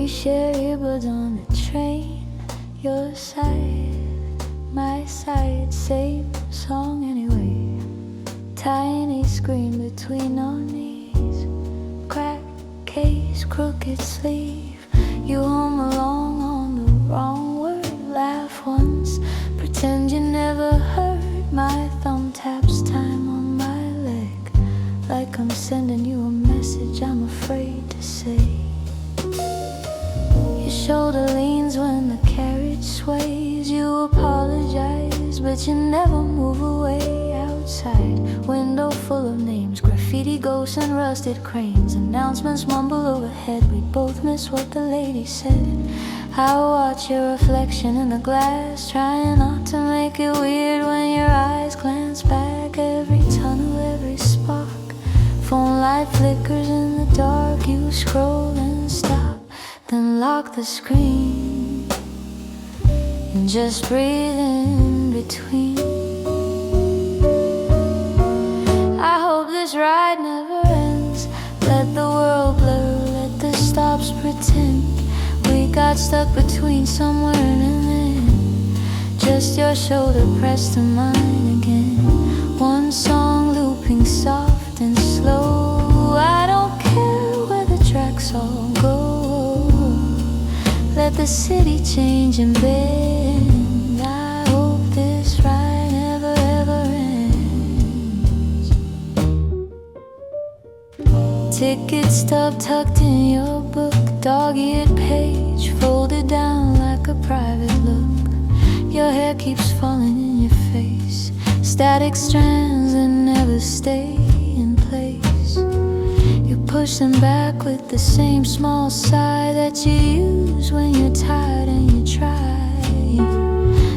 share earbuds on the train. Your side, my side, same song anyway. Tiny screen between our knees, crack case, crooked sleeve. You hum along on the wrong word, laugh once, pretend you never heard. My thumb taps time on my leg, like I'm sending you a message I'm afraid to say. Your shoulder leans when the carriage sways. You apologize, but you never move away. Outside, window full of names, graffiti ghosts and rusted cranes. Announcements mumble overhead, we both miss what the lady said. I watch your reflection in the glass, trying not to make it weird when your eyes glance back. Every tunnel, every spark, phone light flickers in the dark. You scroll and stop, then lock the screen and just breathe in between. I hope this ride never ends. Let the world blur, let the stops pretend we got stuck between somewhere and then. Just your shoulder pressed to mine again. One song looping soft and slow. I don't care where the tracks all go. Let the city change and bend. I hope this ride never ever ends. Ticket stub tucked in your book, dog-eared page folded down like a private look. Your hair keeps falling in your face, static strands that never stay in place. You push them back with the same small sigh that you use when you're tired, and you try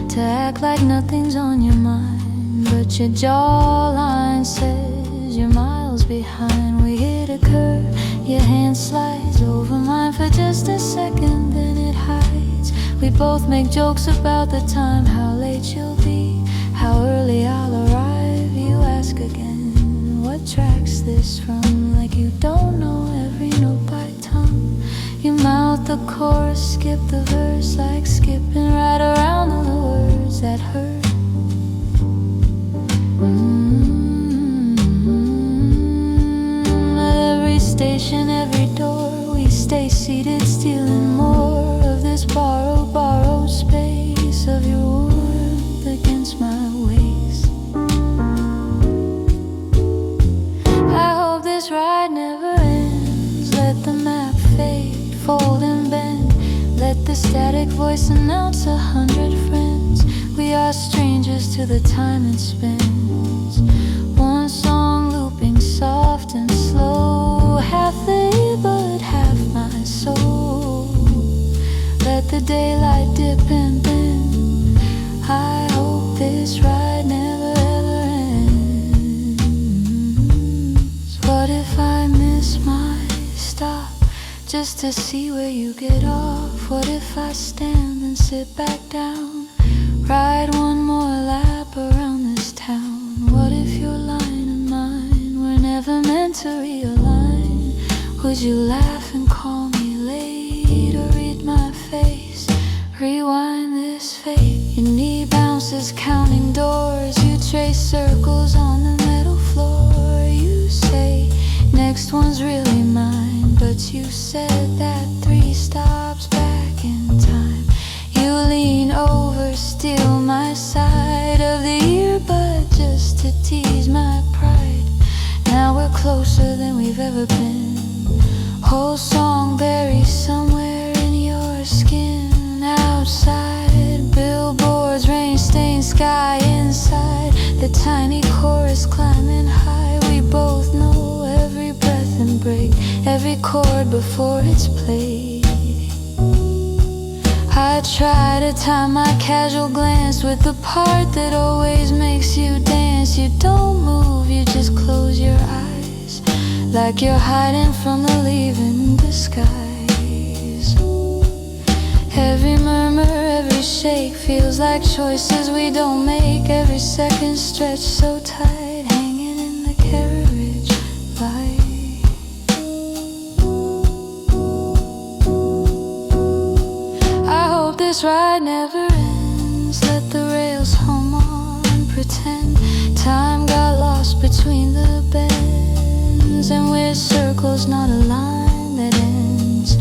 to act like nothing's on your mind, but your jawline says you're miles behind. We hit a curve, your hand slides over mine for just a second, then it hides. We both make jokes about the time, how late you'll be, how early I'll arrive. You ask again, what track's this from? Like you don't know every note by tongue. You mouth the chorus, skip the verse, like skipping right around the words that hurt. At every station, every door, we stay seated, stealing more of this borrowed space of your warmth against my waist. I hope this ride never ends. Let the map fade, fold and bend. Let the static voice announce 100 friends. We are strangers to the time it spends. One song looping soft and slow, half the but half my soul. Let the daylight dip and bend. I hope this ride never ever ends. What if I miss my stop just to see where you get off? What if I stand and sit back down, ride one more lap around this town? What if your line and mine were never meant to realign? Would you laugh and call me late, or read my face, rewind this fate? Your knee bounces counting doors, you trace circles on the metal floor. You say, next one's really mine, but you said that 3 stops back in time. You lean over, steal my side of the earbud just to tease my pride. Now we're closer than we've ever been. Whole song buried somewhere in your skin. Outside, billboards, rain-stained sky. Inside, the tiny chorus climbing high. We both know every breath and break, every chord before it's played. I try to time my casual glance with the part that always makes you dance. You don't move, you just close your eyes, like you're hiding from the leaving disguise. Every murmur, every shake feels like choices we don't make. Every second stretched so tight, hanging in the carriage light. this ride never ends. Let the rails hum on, pretend time got lost between the bends, and we're circles, not a line that ends.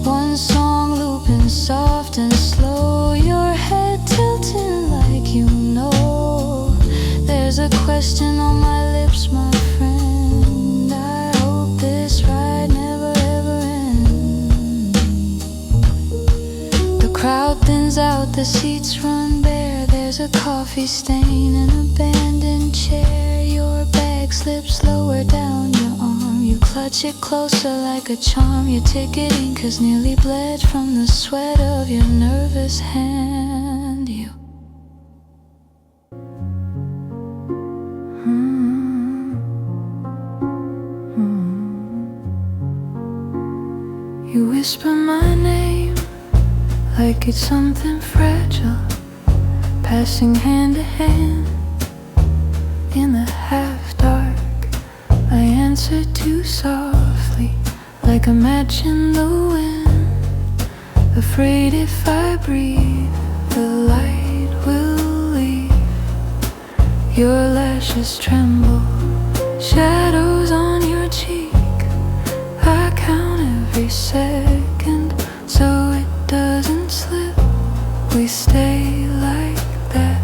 One song looping soft and slow, your head tilting like you know. There's a question on my lips, my friend. I hope this ride never ever ends. The crowd thins out, the seats run bare. There's a coffee stain, an abandoned chair. Your bag slips lower down your arm. You clutch it closer like a charm. You're ticketing 'cause nearly bled from the sweat of your nervous hand. You whisper my name like it's something fragile, passing hand to hand in the half-dark. I answer too softly, like a match in the wind, afraid if I breathe, the light will leave. Your lashes tremble, shadows on your cheek. I count every second so it doesn't slip. We stay like that,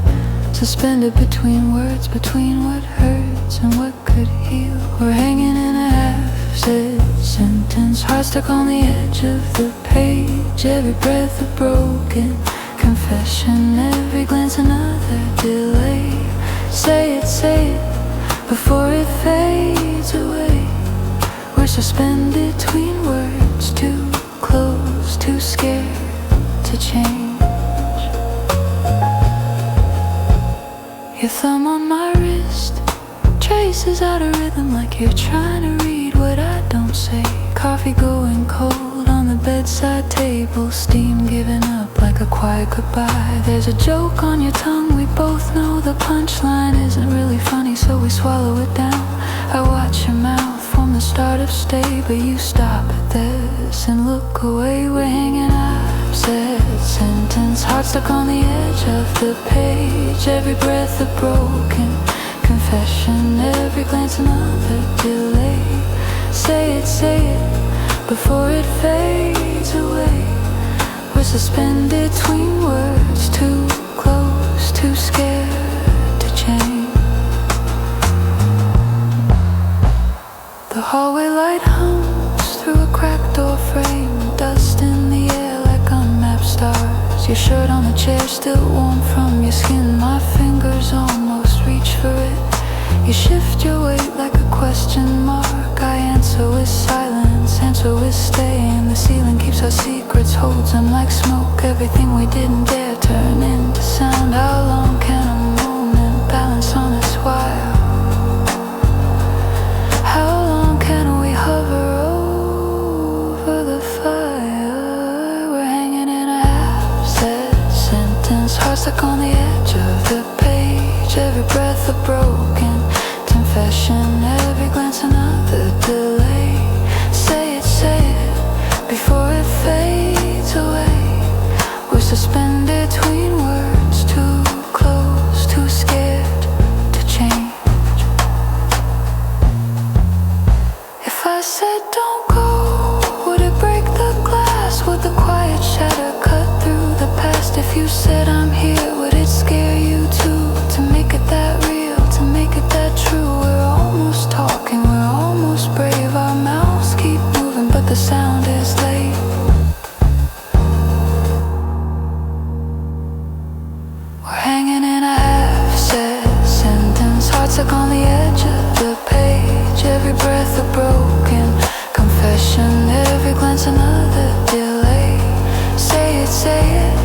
suspended between words, between what hurts and what could heal. We're hanging in a half-said sentence, heart stuck on the edge of the page. Every breath a broken confession, every glance another delay. Say it before it fades away. We're suspended between words, too close, too scared to change. Your thumb on my wrist traces out a rhythm like you're trying to read what I don't say. Coffee going cold on the bedside table, steam giving up like a quiet goodbye. There's a joke on your tongue, we both know the punchline isn't really funny, so we swallow it down. I watch your mouth from the start of stay, but you stop at this and look away. We're hanging up, said sentence, heart stuck on the edge of the page. Every breath a broken confession, every glance another delay. Say it before it fades away. We're suspended between words, too close, too scared to change. The hallway light hums through a cracked door frame, dust in the air like unmapped stars. Your shirt on the chair still warm from your skin, my fingers almost reach for it. You shift your weight like a question mark. I answer with silence, answer with staying. The ceiling keeps our secrets, holds them like smoke. Everything we didn't dare turn into sound. How long can a moment balance on this wire? How long can we hover over the fire? We're hanging in a half-said sentence, heart stuck on the edge of the page. Every breath a broken confession, every glance another delay. Say it before it fades away. We're suspended between words, too close, too scared to change. If I said don't go, would it break the glass? Would the quiet shatter cut through the past? If you said I'm here, would it scare you too? To make it that real, to make it that true. We're almost talking, we're almost brave. Our mouths keep moving, but the sound is late. We're hanging in a half-said sentence, hearts stuck on the edge of the page. Every breath a broken confession, every glance another delay. Say it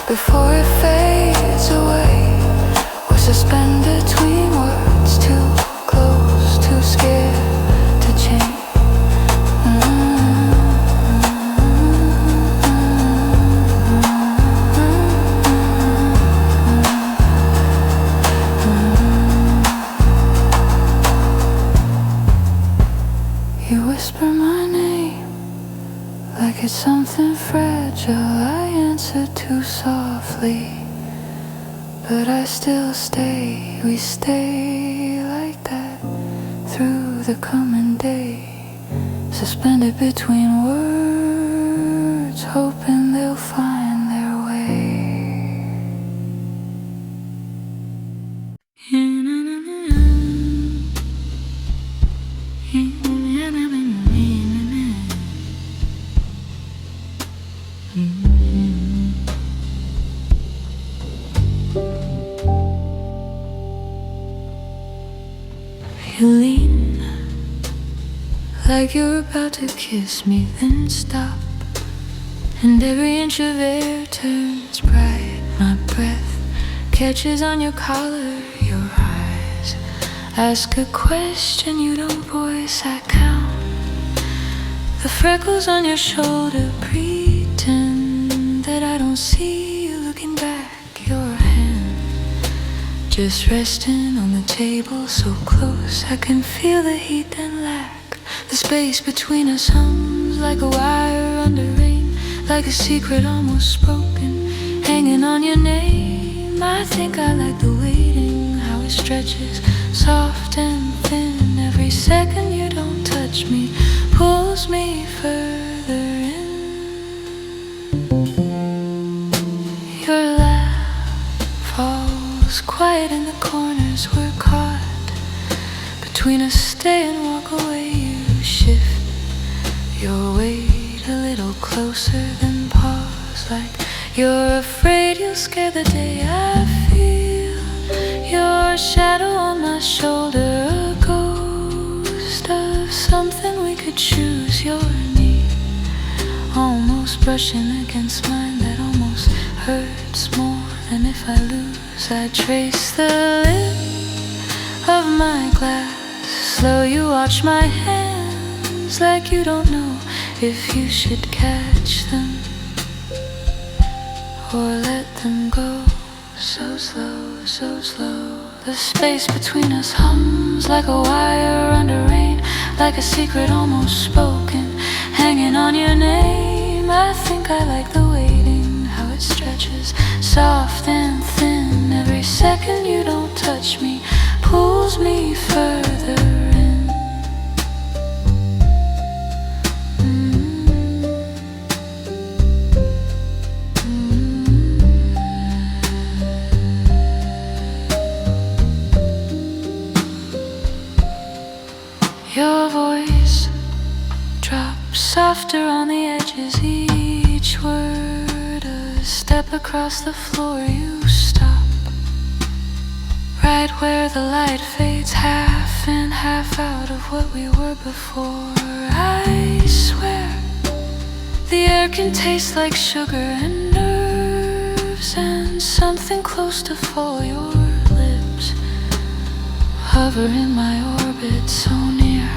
before it fades away. We're suspended between words, too close, too scared to change. like it's something fragile. I answer too softly, but I still stay. We stay like that through the coming day, suspended between words, hoping they'll find their way. You lean like you're about to kiss me, then stop, and every inch of air turns bright. My breath catches on your collar, your eyes ask a question you don't voice. I count the freckles on your shoulder, pretend that I don't see you. Looking back, your hand just resting on the table, so close I can feel the heat and lack. The space between us hums like a wire under rain, like a secret almost spoken, hanging on your name. I think I like the waiting, how it stretches soft and thin. Every second you don't touch me pulls me further in. Your laugh falls quiet in the corners. We're caught between a stay and walk away. You shift your weight a little closer, then pause like you're afraid you'll scare the day. I feel your shadow on my shoulder, a ghost of something we could choose. Your knee almost brushing against mine, that almost hurts more than if I lose. I trace the lip of my glass, slow you watch my hands like you don't know if you should catch them or let them go. So slow, so slow. The space between us hums like a wire under rain, like a secret almost spoken, hanging on your name. I think I like the waiting, how it stretches soft and thin. Every second you don't touch me pulls me further in. Your voice drops softer on the edges, each word a step across the floor. You stop right where the light fades, half in, half out of what we were before. I swear the air can taste like sugar and nerves and something close to fall. Your lips hover in my orbit, so near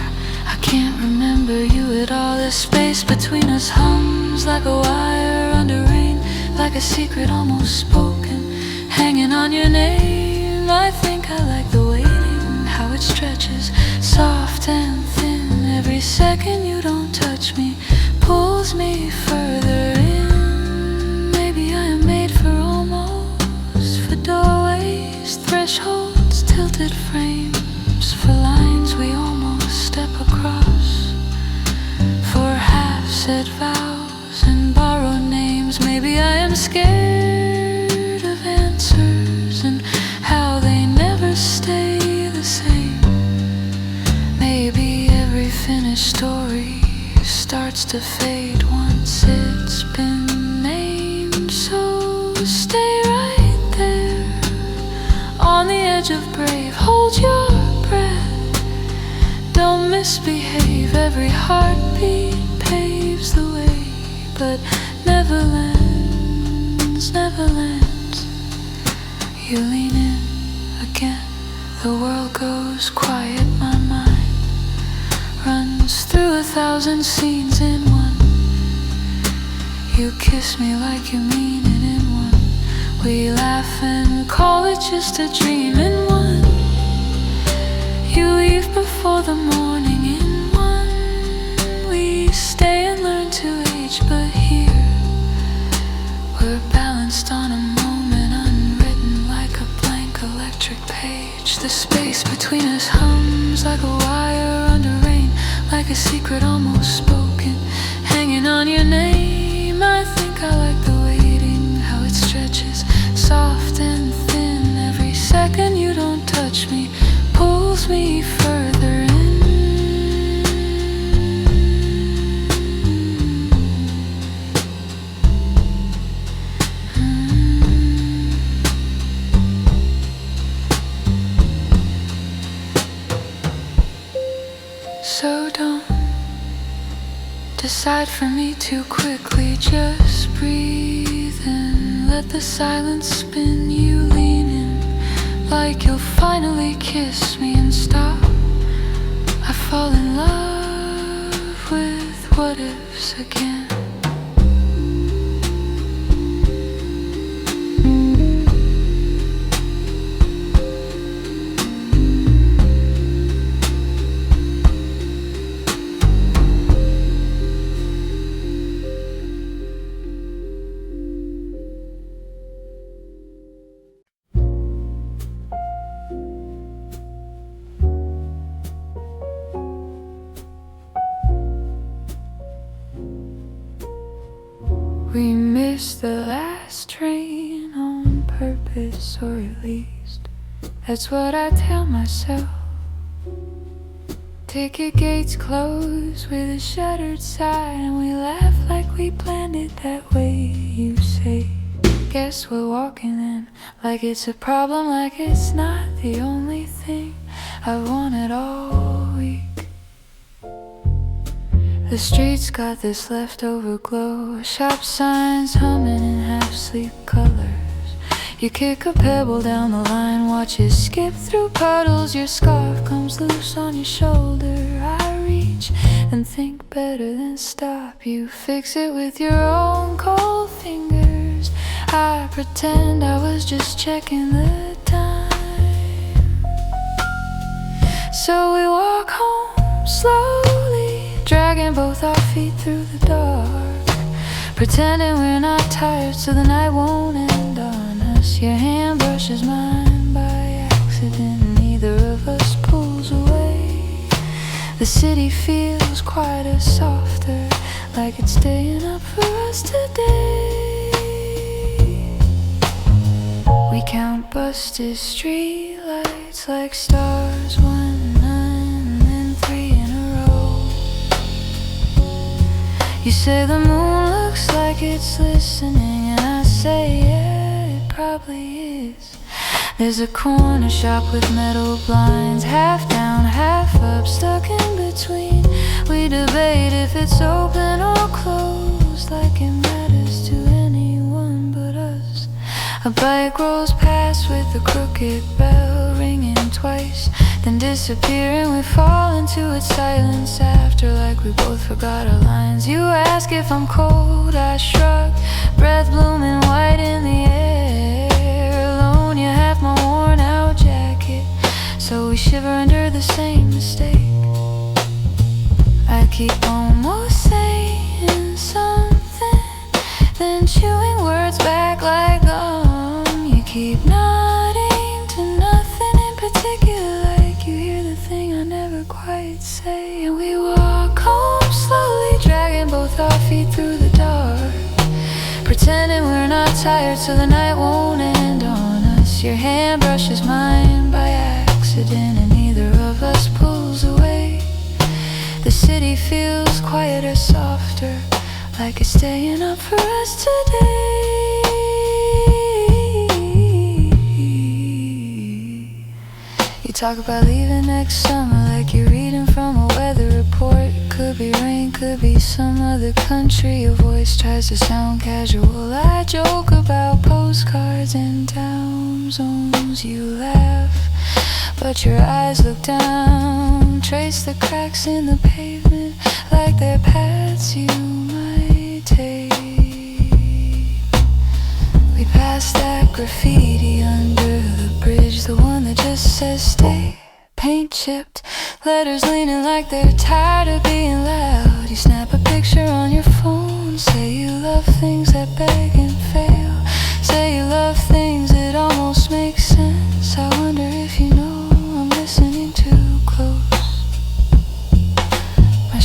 I can't remember you at all. The space between us hums like a wire under rain, like a secret almost spoken, hanging on your name. I think I like the waiting, how it stretches soft and thin. Every second you don't touch me pulls me further in. Maybe I am made for almost, for doorways, thresholds, tilted frames, for lines we almost step across, for half-said vows and borrowed names. Maybe I am scared of answers and how they never stay the same. Maybe every finished story starts to fade once it's been named. So stay right there on the edge of brave. Hold your breath, don't misbehave. Every heartbeat paves the way, but never lands, never lands. You lean in again, the world goes quiet. My mind runs through 1,000 scenes in one. You kiss me like you mean it in one. We laugh and call it just a dream in one. You leave before the morning in one. We stay and learn to age, but secret almost spoken, hanging on your name. I think I like the waiting, how it stretches, soft and thin. Every second you don't touch me pulls me further in. So don't decide for me too quickly. Just breathe and let the silence spin you. Lean in like you'll finally kiss me and stop. I fall in love with what ifs again. We missed the last train on purpose, or at least that's what I tell myself. Ticket gates close with a shuttered sigh, and we laugh like we planned it that way. You say, guess we're walking in, like it's a problem, like it's not the only thing I've wanted all week. The streets got this leftover glow, shop signs humming in half-sleep colors. You kick a pebble down the line, watch it skip through puddles. Your scarf comes loose on your shoulder. I reach and think better than stop. You fix it with your own cold fingers. I pretend I was just checking the time. So we walk home slowly, dragging both our feet through the dark, pretending we're not tired so the night won't end on us. Your hand brushes mine by accident, neither of us pulls away. The city feels quieter, softer, like it's staying up for us today. We count busted street lights like stars, 1, 9, and 3 in a row. You say the moon looks like it's listening, and I say, yeah, it probably is. There's a corner shop with metal blinds, half down, half up, stuck in between. We debate if it's open or closed, like it matters to anyone but us. A bike rolls past with a crooked bell ringing twice, then disappearing. We fall into its silence after, like we both forgot our lines. You ask if I'm cold, I shrug, breath blooming white in the air. Alone, you have my worn out jacket, so we shiver under the same mistake. I keep almost saying something, then chewing words back like gum. You keep nodding to nothing in particular, like you hear the thing I never quite say. And we walk home slowly, dragging both our feet through the dark, pretending we're not tired so the night won't end on us. Your hand brushes mine by accident, and neither of us pulls away. The city feels quieter, softer, like it's staying up for us today. You talk about leaving next summer like you're reading from a weather report. Could be rain, could be some other country. Your voice tries to sound casual. I joke about postcards and town zones. You laugh, but your eyes look down, trace the cracks in the pavement like they're paths you might take. We passed that graffiti under the bridge, the one that just says stay. Paint chipped, letters leaning like they're tired of being loud. You snap a picture on your phone, say you love things that beg and fail, say you love things that almost make sense. I wonder if you know I'm listening too close. My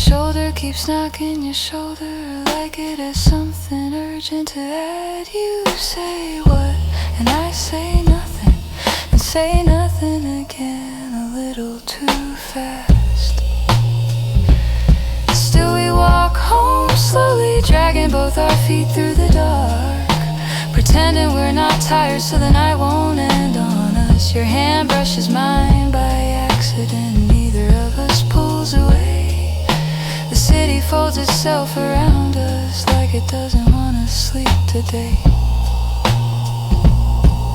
keeps knocking your shoulder like it has something urgent to add. You say what, and I say nothing, and say nothing again, a little too fast. Still we walk home slowly, dragging both our feet through the dark, pretending we're not tired so the night won't end on us. Your hand brushes mine by accident, neither of us pulls away. The city folds itself around us like it doesn't want to sleep today.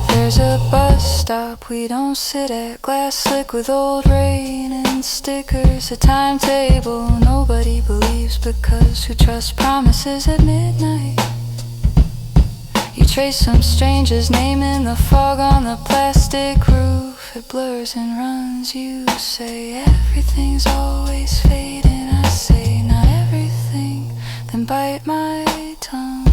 There's a bus stop we don't sit at, glass slick with old rain and stickers, a timetable nobody believes, because who trusts promises at midnight? You trace some stranger's name in the fog on the plastic roof. It blurs and runs. You say everything's always fading. I say not everything, then bite my tongue.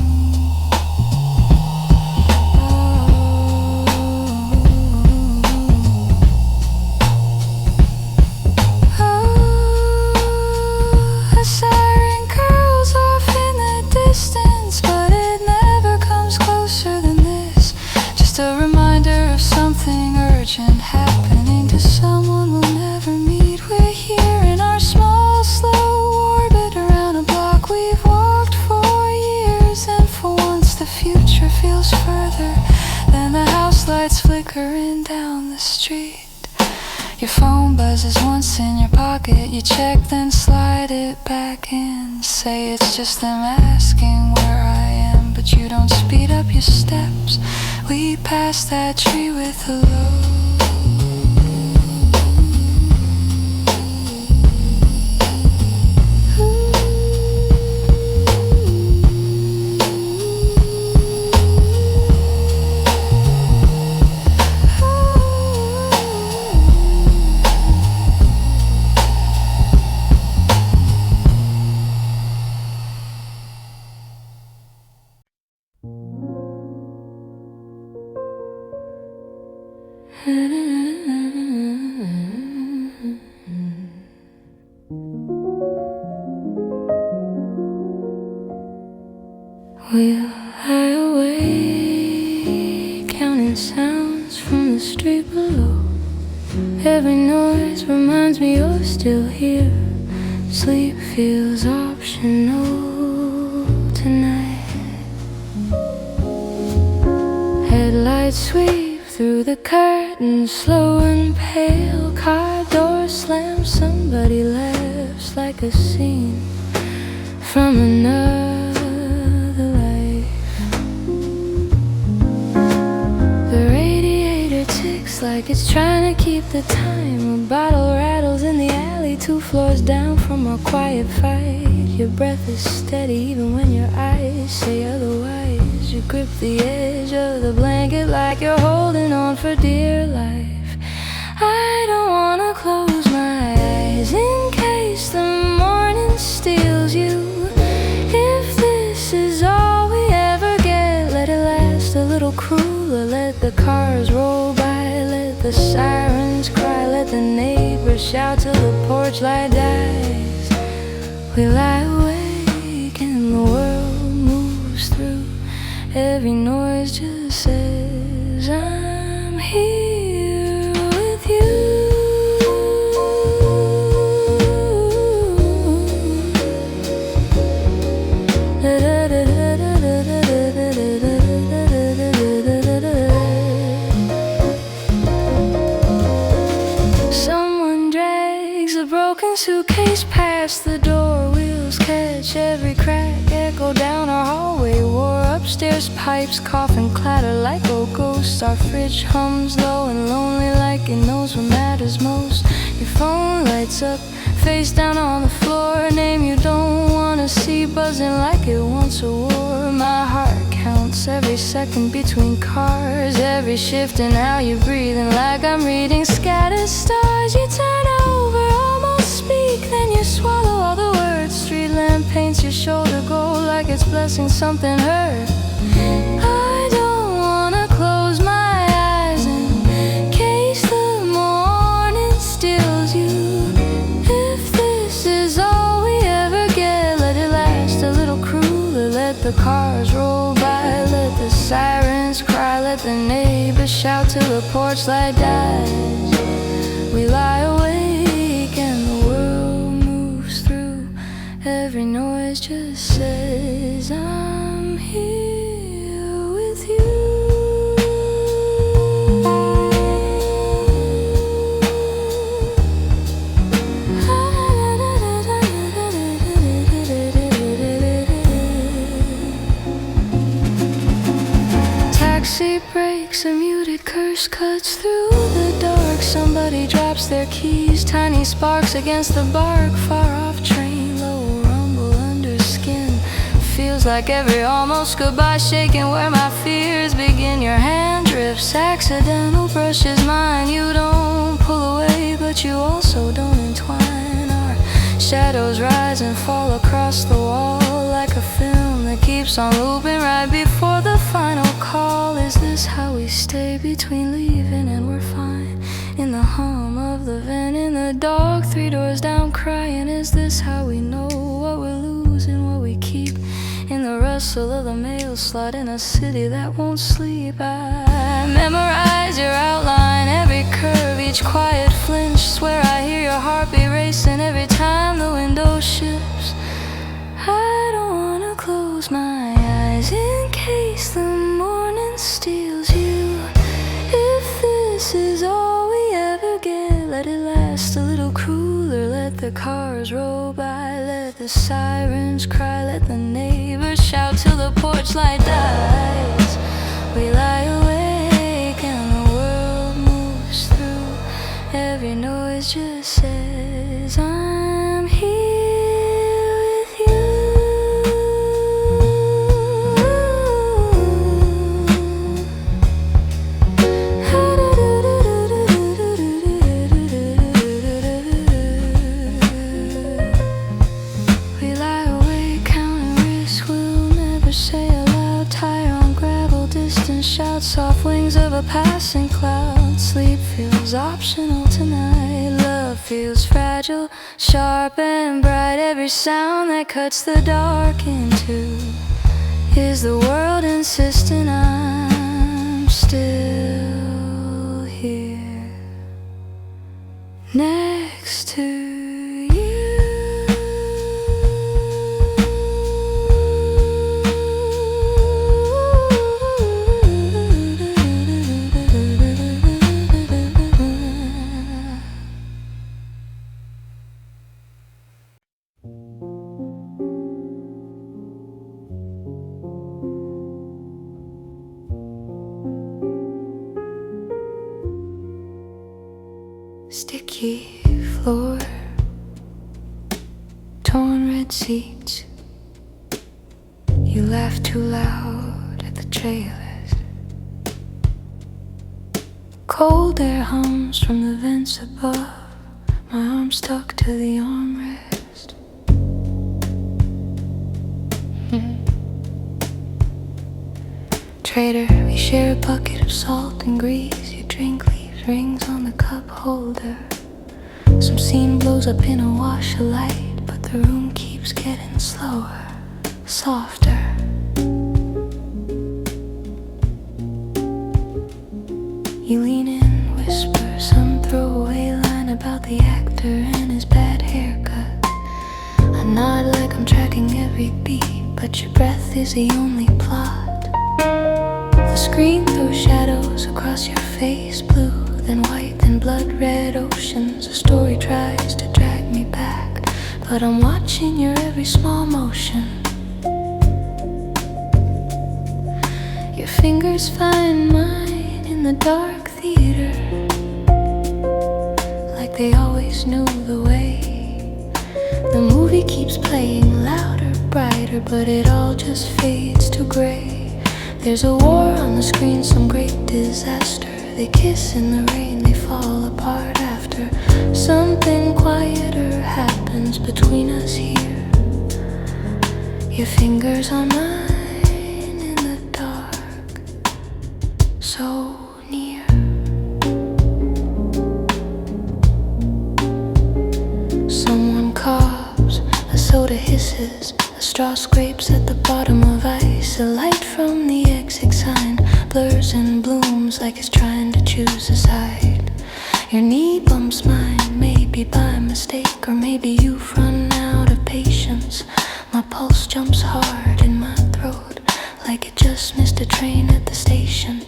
A siren curls off in the distance, but it never comes closer than this. Just a reminder of something urgent happening to someone we'll never meet. We're here in our small, slow orbit around a block we've walked for years, and for once the future feels further than the house lights flickering down the street. Your phone buzzes once in your pocket, you check then slide it back in. Say it's just them asking where I am, but you don't speed up your steps. We pass that tree with hello. We'll lie awake, counting sounds from the street below. Every noise reminds me you're still here. Sleep feels optional tonight. Headlights sweep through the curtains, slow and pale. Car door slams, somebody laughs like a scene from another life. The radiator ticks like it's trying to keep the time. A bottle rattles in the alley 2 floors down from a quiet fight. Your breath is steady even when your eyes say otherwise. You grip the edge of the blanket like you're holding on for dear life. I don't wanna close my eyes in case the morning steals you. If this is all we ever get, let it last a little crueler. Let the cars roll by, let the sirens cry, let the neighbors shout till the porch light dies. We lie awake and the world moves through. Every noise just says I'm here with you. Someone drags a broken suitcase past the door. Wheels catch every crack, echo down our hallway. War upstairs, pipes cough and clatter like old ghosts. Our fridge hums low and lonely like it knows what matters most. Your phone lights up, face down on the floor. Name you don't wanna see, buzzing like it wants a war. My heart counts every second between cars, every shift in how you're breathing, like I'm reading scattered stars. You turn over, almost speak, then you swallow all the words. Street lamp paints your shoulder gold like it's blessing something hurt. I don't wanna close my eyes in case the morning steals you. If this is all we ever get, the cars roll by, let the sirens cry, let the neighbors shout till the porch light dies. We lie awake and the world moves through. Every noise just says I'm here with you. Taxi breaks, a muted curse cuts through the dark. Somebody drops their keys, tiny sparks against the bark. Far off train, low rumble under skin. Feels like every almost goodbye shaking where my fears begin. Your hand drifts, accidental brushes mine. You don't pull away, but you also don't entwine. Our shadows rise and fall across the wall like a film that keeps on looping right before the final call. Is this how we stay between leaving and we're fine? In the hum of the van, in the dark, 3 doors down crying. Is this how we know what we're losing, what we keep? In the rustle of the mail slot in a city that won't sleep. I memorize your outline, every curve, each quiet flinch. Swear I hear your heartbeat racing every time the window shifts. I don't wanna close my eyes in case the morning steals you. If this is all we ever get, let it last a little cooler. Let the cars roll by, let the sirens cry, let the neighbors shout till the porch light dies. We lie awake and the world moves through. Every noise just says I'm here with you. We lie awake counting risks we'll never say aloud. Tire on gravel, distance shouts, soft wings of a passing cloud. Sleep feels optional tonight. Love feels fragile, sharp and bright. Every sound that cuts the dark in two. Is the world insisting I'm still here next to you? Sticky floor, torn red seats. You laugh too loud at the trailers. Cold air hums from the vents above. My arm stuck to the armrest. Trader, we share a bucket of salt and grease. You drink leaves, rings on the cup holder. Some scene blows up in a wash of light, but the room keeps getting slower, softer. You lean in, whisper some throwaway line about the actor and his bad haircut. I nod like I'm tracking every beat, but your breath is the only plot. The screen throws shadows across your face, blue, then white, then blood red oceans. A story tries to drag me back, but I'm watching your every small motion. Your fingers find mine in the dark theater, like they always knew the way. The movie keeps playing louder, brighter, but it all just fades to gray. There's a war on the screen, some great disaster. They kiss in the rain, they fall apart after. Something quieter happens between us here. Your fingers on mine in the dark, so near. Someone coughs, a soda hisses, a straw scrapes at the bottom of ice. As the light from the exit sign blurs and blooms like it's trying to choose a side. Your knee bumps mine, maybe by mistake, or maybe you've run out of patience. My pulse jumps hard in my throat, like it just missed a train at the station.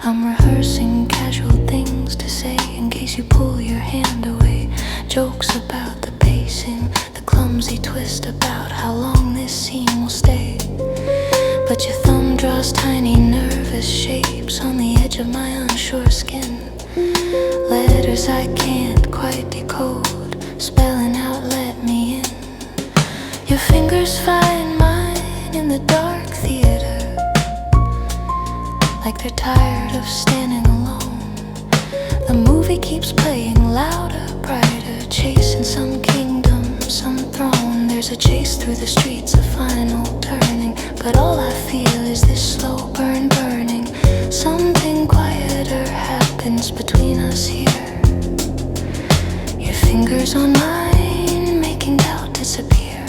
I'm rehearsing casual things to say in case you pull your hand away. Jokes about the pacing, the clumsy twist about how long this scene will stay. But your thumb draws tiny nervous shapes on the edge of my unsure skin. Letters I can't quite decode, spelling out let me in. Your fingers find mine in the dark theater, like they're tired of standing alone. The movie keeps playing louder, brighter, chasing some kingdom, some throne. There's a chase through the streets, a final turning, but all I feel is this slow burn burning. Something quieter happens between us here. Your fingers on mine, making doubt disappear.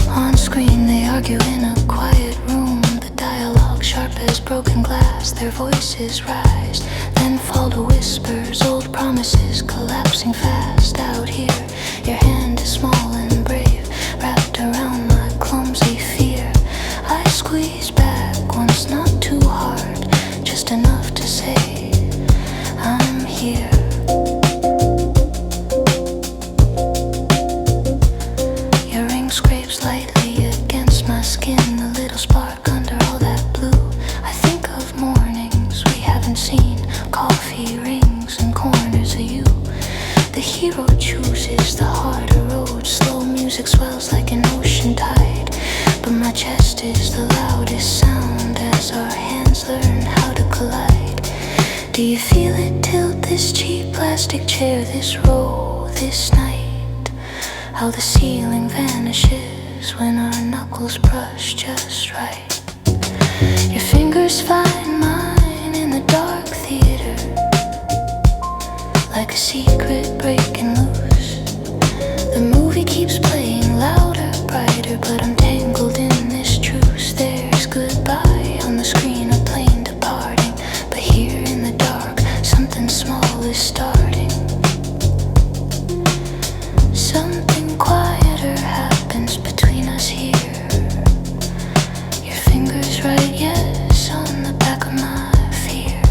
On screen they argue in a quiet room, the dialogue sharp as broken glass. Their voices rise, then fall to whispers, old promises collapsing fast. Out here, your hand is small and brave, wrapped around my clumsy fear. I squeeze back once, not too hard, just enough to say I'm here. Your ring scrapes lightly against my skin, a little spark under all that blue. I think of mornings we haven't seen, coffee rings and corners of you. The hero chooses the harder road, slow music swells like an ocean tide, but my chest is the loudest sound as our hands learn how to collide. Do you feel it tilt this cheap plastic chair, this row, this night? How the ceiling vanishes when our knuckles brush just right. Your fingers find mine in the dark theater, like a secret breaking loose. The movie keeps playing louder, brighter, but I'm tangled in this truce. There's goodbye on the screen, a plane departing, but here in the dark, something small is starting. Something quieter happens between us here. Your fingers write yes on the back of my fear.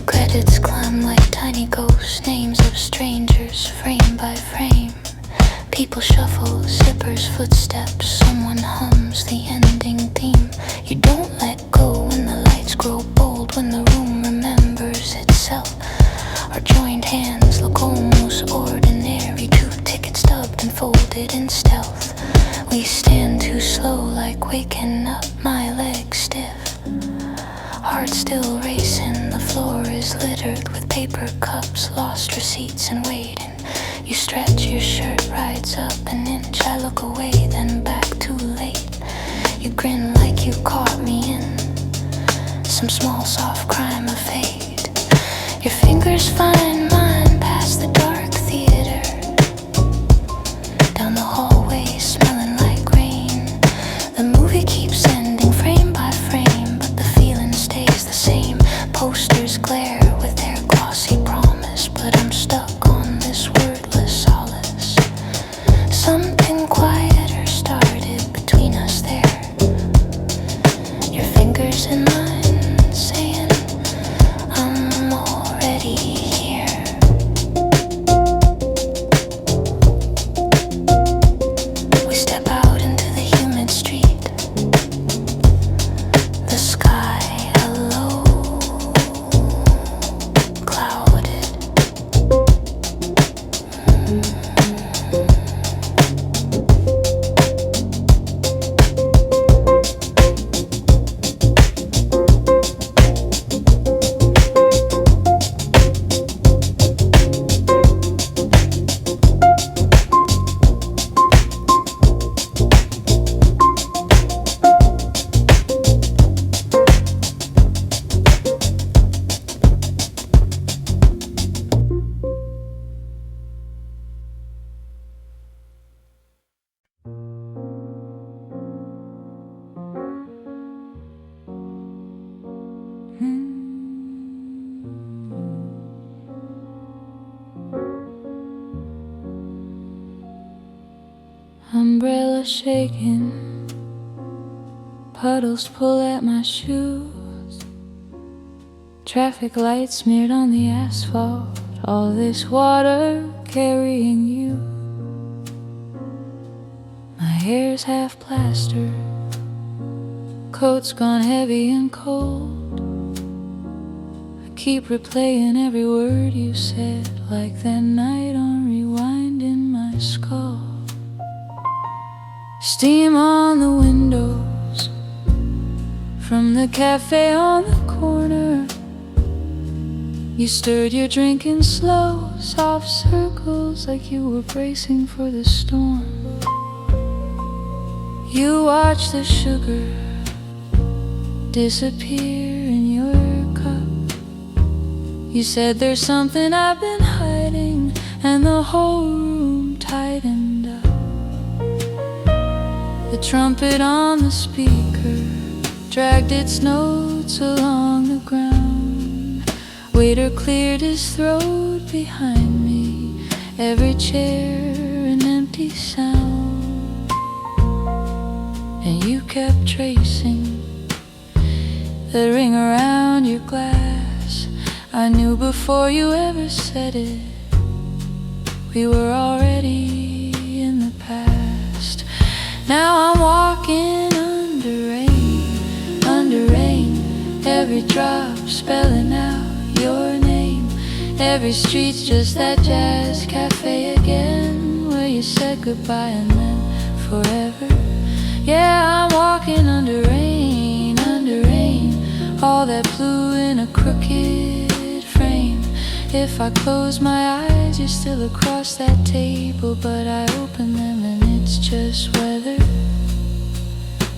Credits climb like tiny ghosts, names of strangers, frame by frame. People shuffle, zippers, footsteps, someone hums the ending theme. You don't let go when the lights grow bold, when the room remembers itself. Our joined hands look almost ordinary, two tickets stubbed and folded in stealth. We stand too slow, like waking up, my legs stiff. Heart still racing, the floor is littered with paper cups, lost receipts and waiting. You stretch, your shirt rides up an inch. I look away, then back too late. You grin like you caught me in some small soft crime of fate. Your fingers find mine past the dark theater, down the hallway smelling like rain. The movie keeps ending frame by frame, but the feeling stays the same. Posters glare with their glossy promise, but I'm stuck on this wordless solace. Something quieter started between us there. Your fingers in mine saying I'm already here. umbrella shaking, puddles pull at my shoes, traffic lights smeared on the asphalt, all this water carrying you. My hair's half plastered, coat's gone heavy and cold. I keep replaying every word you said, like that night on rewind in my skull. Steam on the windows from the cafe on the corner. You stirred your drink in slow, soft circles, like you were bracing for the storm. You watched the sugar disappear in your cup. You said there's something I've been hiding, and the whole room tightened up. The trumpet on the speaker dragged its notes along the ground. Waiter cleared his throat behind me, every chair an empty sound. And you kept tracing the ring around your glass. I knew before you ever said it, we were already in the past. Now I'm walking under rain, every drop spelling out your name. Every street's just that jazz cafe again, where you said goodbye and then forever. Yeah, I'm walking under rain, all that blue in a crooked frame. If I close my eyes, you're still across that table, but I open them and it's just weather.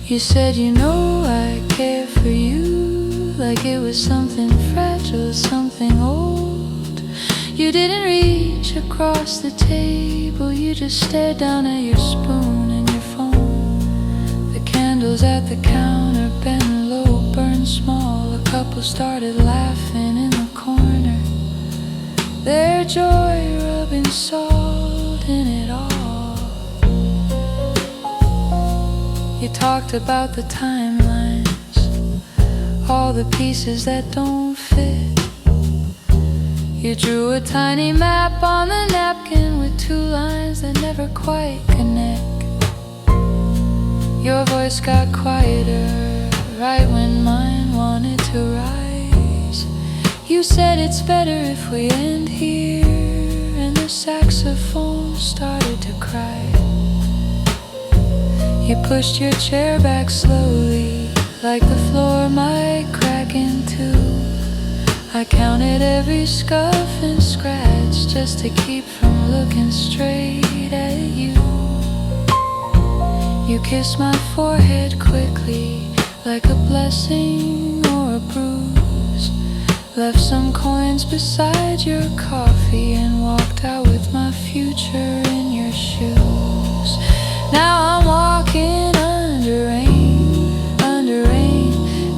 You said, you know I care for you, like it was something fragile, something old. You didn't reach across the table, you just stared down at your spoon and your phone. The candles at the counter bent low, burned small. A couple started laughing in the corner, their joy rubbing salt in it all. You talked about the timelines, all the pieces that don't fit. You drew a tiny map on the napkin with two lines that never quite connect. Your voice got quieter right when mine wanted to rise. You said it's better if we end here, and the saxophone started to cry. You pushed your chair back slowly, like the floor might crack in two. I counted every scuff and scratch just to keep from looking straight at you. You kissed my forehead quickly, like a blessing or a bruise. Left some coins beside your coffee and walked out with my future in your shoes. Now I'm walking under rain,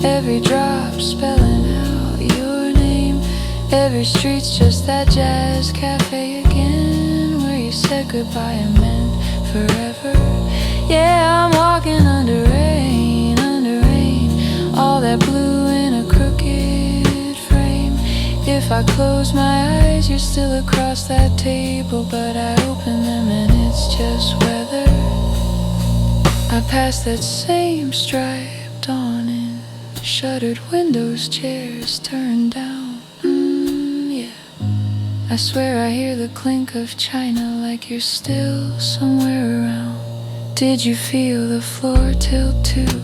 every drop spelling out your name. Every street's just that jazz cafe again, where you said goodbye and meant forever. Yeah, I'm walking under rain, all that blue in a crooked frame. If I close my eyes, you're still across that table, but I open them and it's just weather. I passed that same striped awning, shuttered windows, chairs turned down. Yeah, I swear I hear the clink of china, like you're still somewhere around. Did you feel the floor tilt too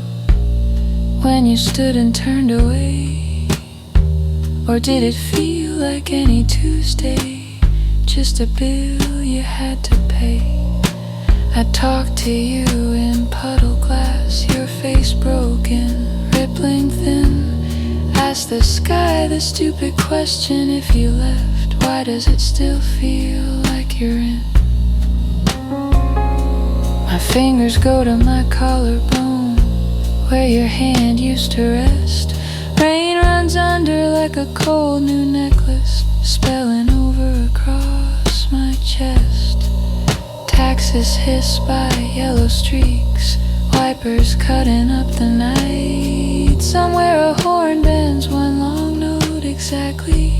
when you stood and turned away? Or did it feel like any Tuesday, just a bill you had to pay? I talked to you in puddle glass, your face broken, rippling thin. Asked the sky the stupid question, if you left, why does it still feel like you're in? My fingers go to my collarbone, where your hand used to rest. Rain runs under like a cold new necklace, spelling over across my chest. Taxi Texas hissed by yellow streaks, wipers cutting up the night. Somewhere a horn bends one long note, exactly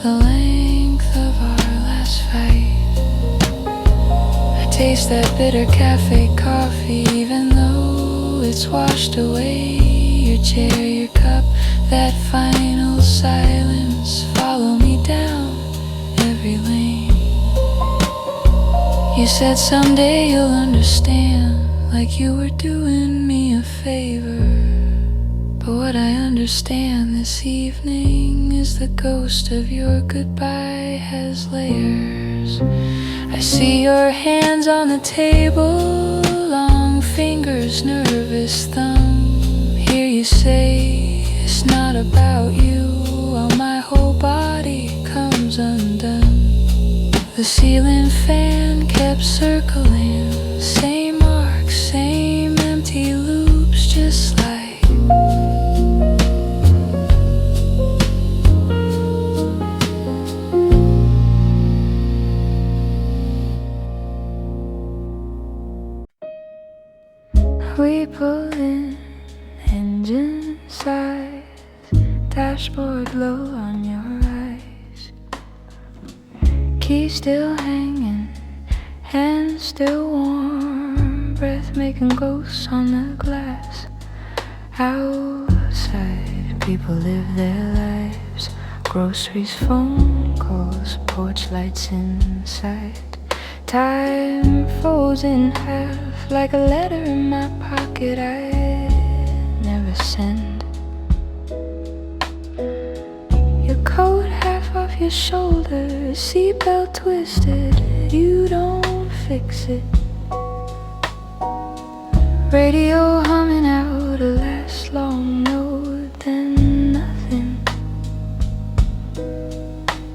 the length of our last fight. I taste that bitter cafe coffee, even though it's washed away. Your chair, your cup, that final silence follow me down every lane. You said someday you'll understand, like you were doing me a favor. But what I understand this evening is the ghost of your goodbye has layers. I see your hands on the table, long fingers, nervous thumb. Hear you say it's not about you, while my whole body comes undone. The ceiling fan kept circling, same marks, same empty loops, just like we pulled in, engine size, dashboard low on your eyes. Key still hanging, hands still warm, breath making ghosts on the glass. Outside, people live their lives, groceries, phone calls, porch lights inside. Time folds in half like a letter in my pocket I never send. Your coat half off your shoulders, seatbelt twisted, you don't fix it. Radio humming out a last long note, then nothing.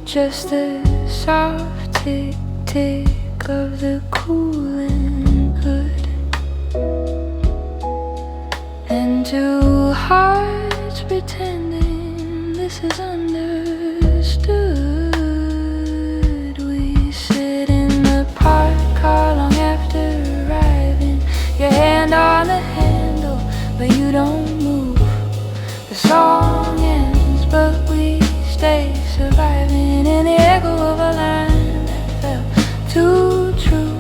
Just the soft tick tick of the cooling hood, and two hearts pretending this is understood. We sit in the parked car long after arriving, your hand on the handle, but you don't move. The song ends, but we stay surviving in the echo of a line that fell too true.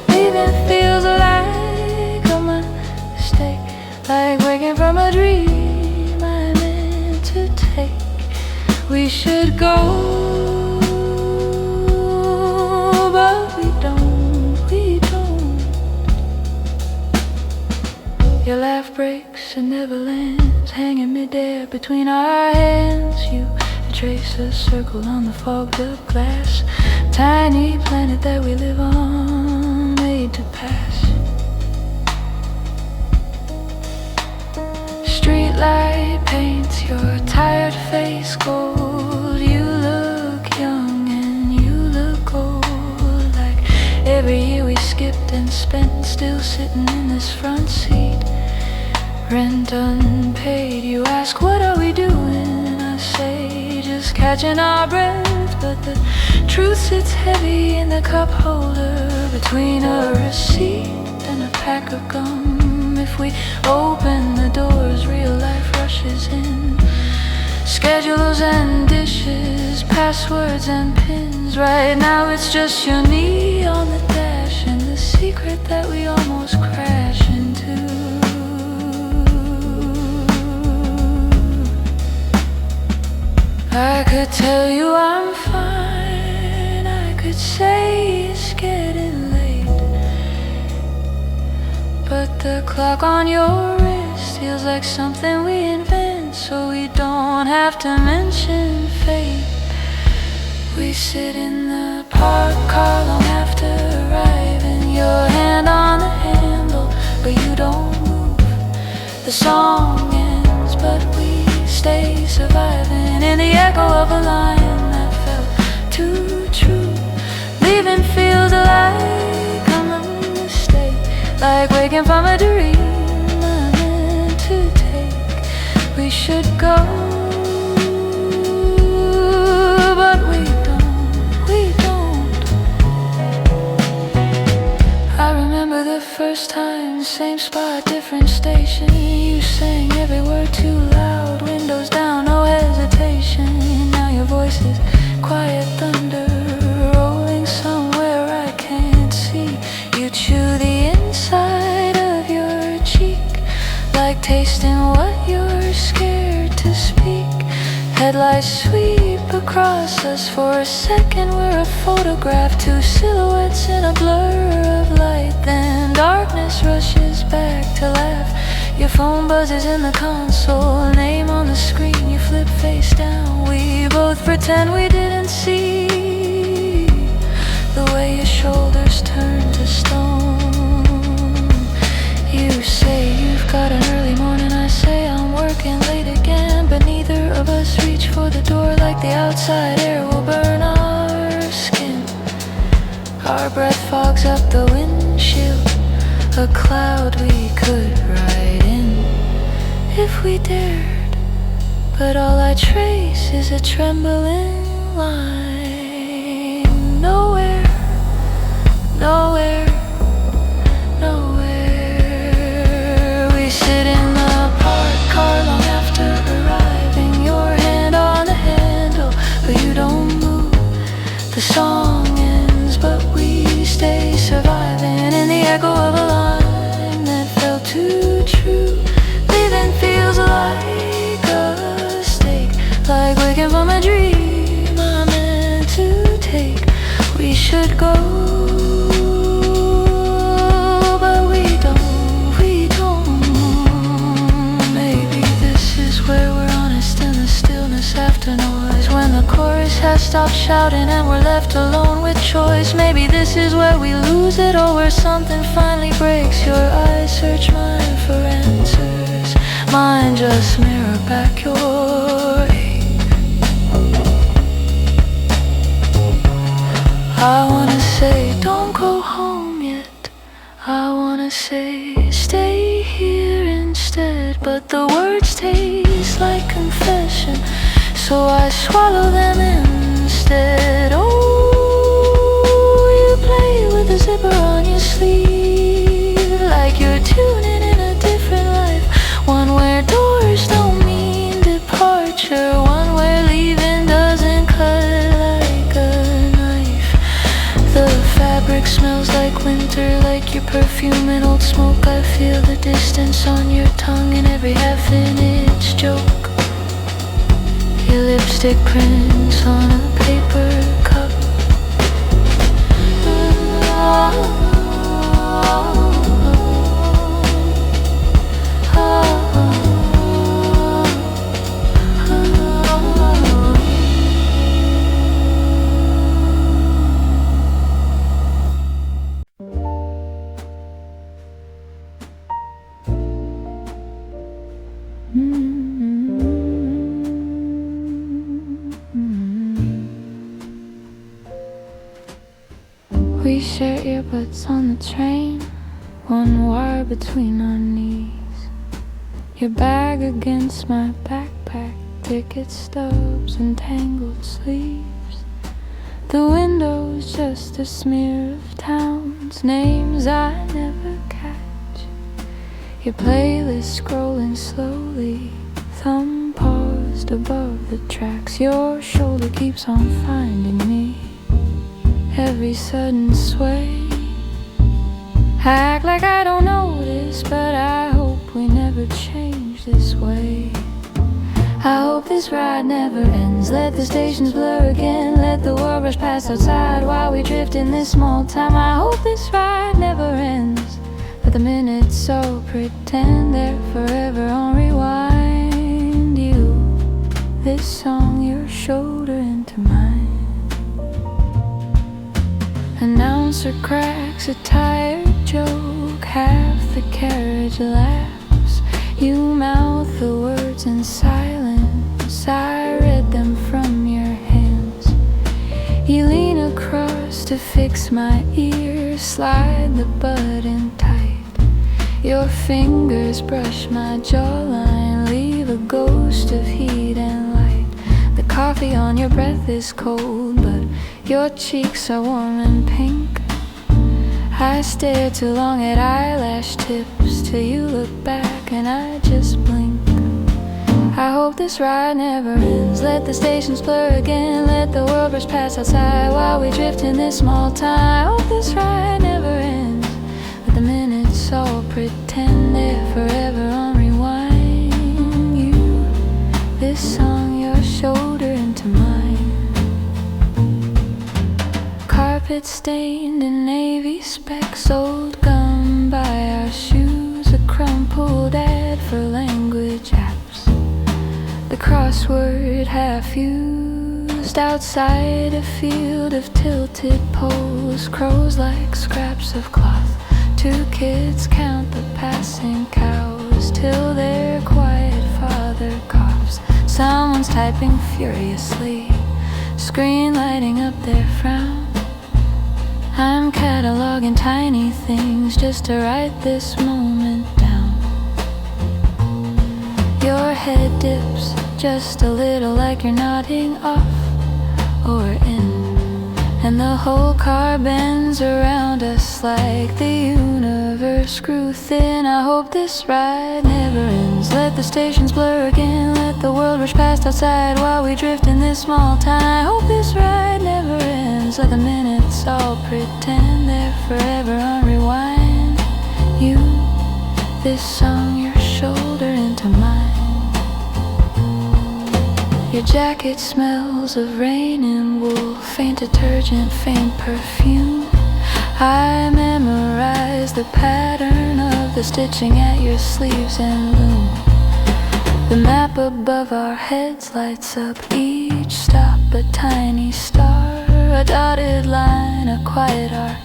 Leaving feels like a mistake, like waking from a dream I meant to take. We should go, but we don't, we don't. Your laugh breaks and never lands, hanging midair between our hands. You trace a circle on the fogged up glass, tiny planet that we live on, made to pass. Streetlight paints your tired face gold. You look young and you look old, like every year we skipped and spent, still sitting in this front seat. Rent unpaid, you ask what are we doing? I say just catching our breath, but the truth sits heavy in the cup holder between a receipt and a pack of gum. If we open the doors, real life rushes in. Schedules and dishes, passwords and pins. Right now it's just your knee on the dash and the secret that we almost crash into. I could tell you I'm fine, I could say it's getting late, but the clock on your wrist feels like something we invent, so we don't have to mention fate. We sit in the parked car long after arriving, your hand on the handle, but you don't move. The song ends, but we stay surviving in the echo of a line that felt too true. Leaving feels like a mistake, like waking from a dream I meant to take. We should go, but we don't, we don't. same spot, different station. You sang every word too loud, windows down, no hesitation. Now your voice is quiet thunder, rolling somewhere I can't see. You chew the inside of your cheek, like tasting what you're scared to speak. Headlights sweep across us for a second. We're a photograph, two silhouettes in a blur of light. Then darkness rushes back to laugh. Your phone buzzes in the console, name on the screen, you flip face down. We both pretend we didn't see the way your shoulders turn to stone. You say you've got an early morning, I say I'm working late again. But neither of us reach for the door, like the outside air will burn our skin. Our breath fogs up the windshield, a cloud we could ride in if we dared. But all I trace is a trembling line. Nowhere, nowhere, nowhere. We sit in the parked car long after arriving, your hand on the handle, but you don't move. The song ends, but we stay surviving in the echo of a line that felt too true. Leaving feels like a mistake, like waking from a dream I meant to take. We should go, but we don't. Maybe this is where we're honest in the stillness after noise, when the chorus has stopped shouting and we're left alone with choice. Maybe this is where we lose it, or where something finally breaks. Your eyes search mine for answers, mine just mirror back your ache. I wanna say don't go home yet, I wanna say stay here instead. But the words taste like confession, so I swallow them instead. Oh, you play with the zipper on your sleeve, like you're tuning in a different life, one where doors don't mean departure, one where leaving doesn't cut like a knife. The fabric smells like winter, like your perfume and old smoke. I feel the distance on your tongue in every half-inch joke. Your lipstick prints on a paper cup. We share earbuds on the train, one wire between our knees. Your bag against my backpack, ticket stubs and tangled sleeves. The window's just a smear of towns, names I never catch. Your playlist scrolling slowly, thumb paused above the tracks. Your shoulder keeps on finding me, every sudden sway. Act like I don't notice, but I hope we never change this way. I hope this ride never ends, let the stations blur again, let the world rush past outside while we drift in this small time. I hope this ride never ends, but the minutes so pretend they're forever on rewind. You, this song, your shoulder into mine. Announcer cracks a tired joke, half the carriage laughs. You mouth the words in silence, I read them from your hands. You lean across to fix my ear, slide the button tight. Your fingers brush my jawline, leave a ghost of heat and light. The coffee on your breath is cold, but your cheeks are warm and pink. I stare too long at eyelash tips till you look back and I just blink. I hope this ride never ends. Let the stations blur again. Let the world rush past outside while we drift in this small time. I hope this ride never ends. Let the minutes all pretend they're forever on rewind. You, this song, your shoulder into mine. Carpet stained in navy specks, old gum by our shoes, a crumpled ad for language apps, the crossword half used. Outside a field of tilted poles, crows like scraps of cloth. Two kids count the passing cows till their quiet father coughs. Someone's typing furiously, screen lighting up their frown. I'm cataloging tiny things just to write this moment down. Your head dips just a little like you're nodding off or in, and the whole car bends around us like the universe grew thin. I hope this ride never ends. Let the stations blur again. Let the world rush past outside while we drift in this small town. I hope this ride never ends. Let the minutes all pretend they're forever on rewind. You, this song, your shoulder into mine. Your jacket smells of rain and wool, faint detergent, faint perfume. I memorize the pattern of the stitching at your sleeves and loom. The map above our heads lights up each stop, a tiny star, a dotted line, a quiet arc.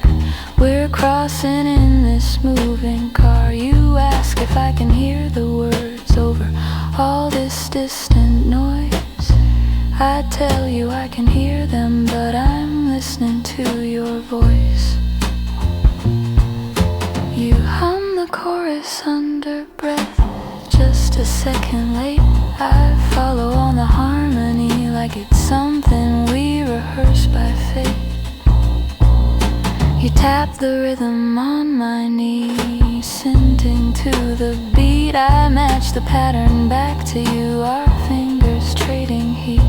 We're crossing in this moving car. You ask if I can hear the words over all this distant noise. I tell you I can hear them, but I'm listening to your voice. You hum the chorus under breath, just a second late. I follow on the harmony like it's something we rehearse by fate. You tap the rhythm on my knee, sending to the beat. I match the pattern back to you, our fingers trading heat.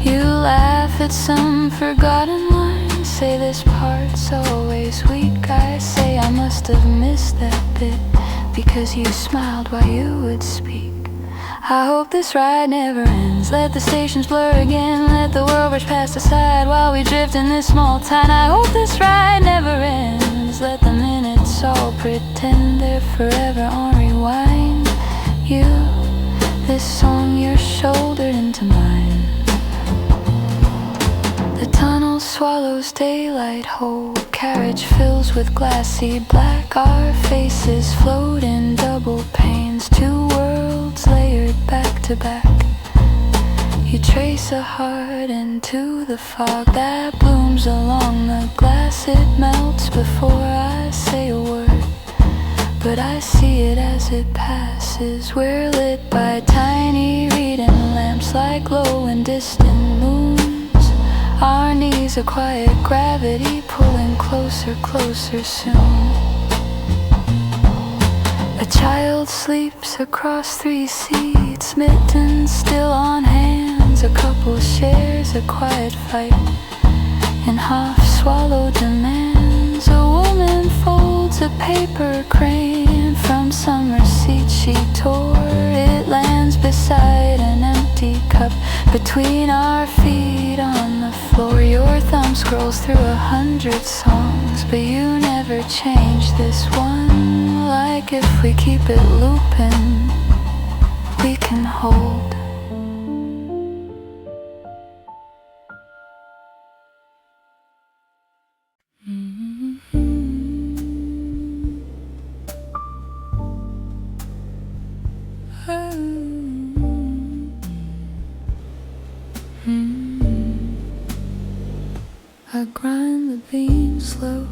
You laugh at some forgotten line, say this part's always weak. I say I must have missed that bit, because you smiled while you would speak. I hope this ride never ends. Let the stations blur again. Let the world rush past aside while we drift in this small town. I hope this ride never ends. Let the minutes all pretend they're forever on rewind. You, this song, your shoulder into mine. The tunnel swallows daylight whole, carriage fills with glassy black. Our faces float in double panes, two worlds layered back to back. You trace a heart into the fog that blooms along the glass. It melts before I say a word, but I see it as it passes. We're lit by tiny reading lamps like low and distant moons. Our knees are quiet gravity pulling closer, closer soon. A child sleeps across 3 seats, mittens still on hands. A couple shares a quiet fight in half-swallowed demands. A woman folds a paper crane from some receipt she tore. It lands beside an empty cup between our feet on the floor. Your thumb scrolls through 100 songs, but you never change this one. Like if we keep it looping, we can hold. I grind the beans slow,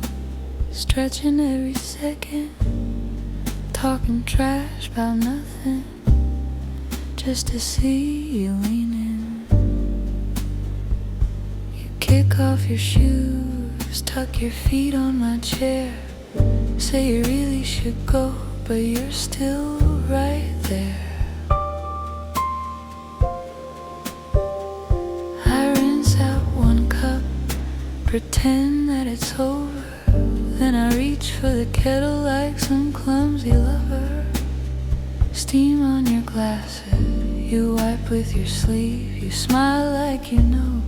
stretching every second, talking trash about nothing, just to see you leaning. You kick off your shoes, shoes, tuck your feet on my chair. Say you really should go, but you're still right there. I rinse out one cup, pretend that it's over. Then I reach for the kettle like some clumsy lover. Steam on your glasses, you wipe with your sleeve. You smile like you know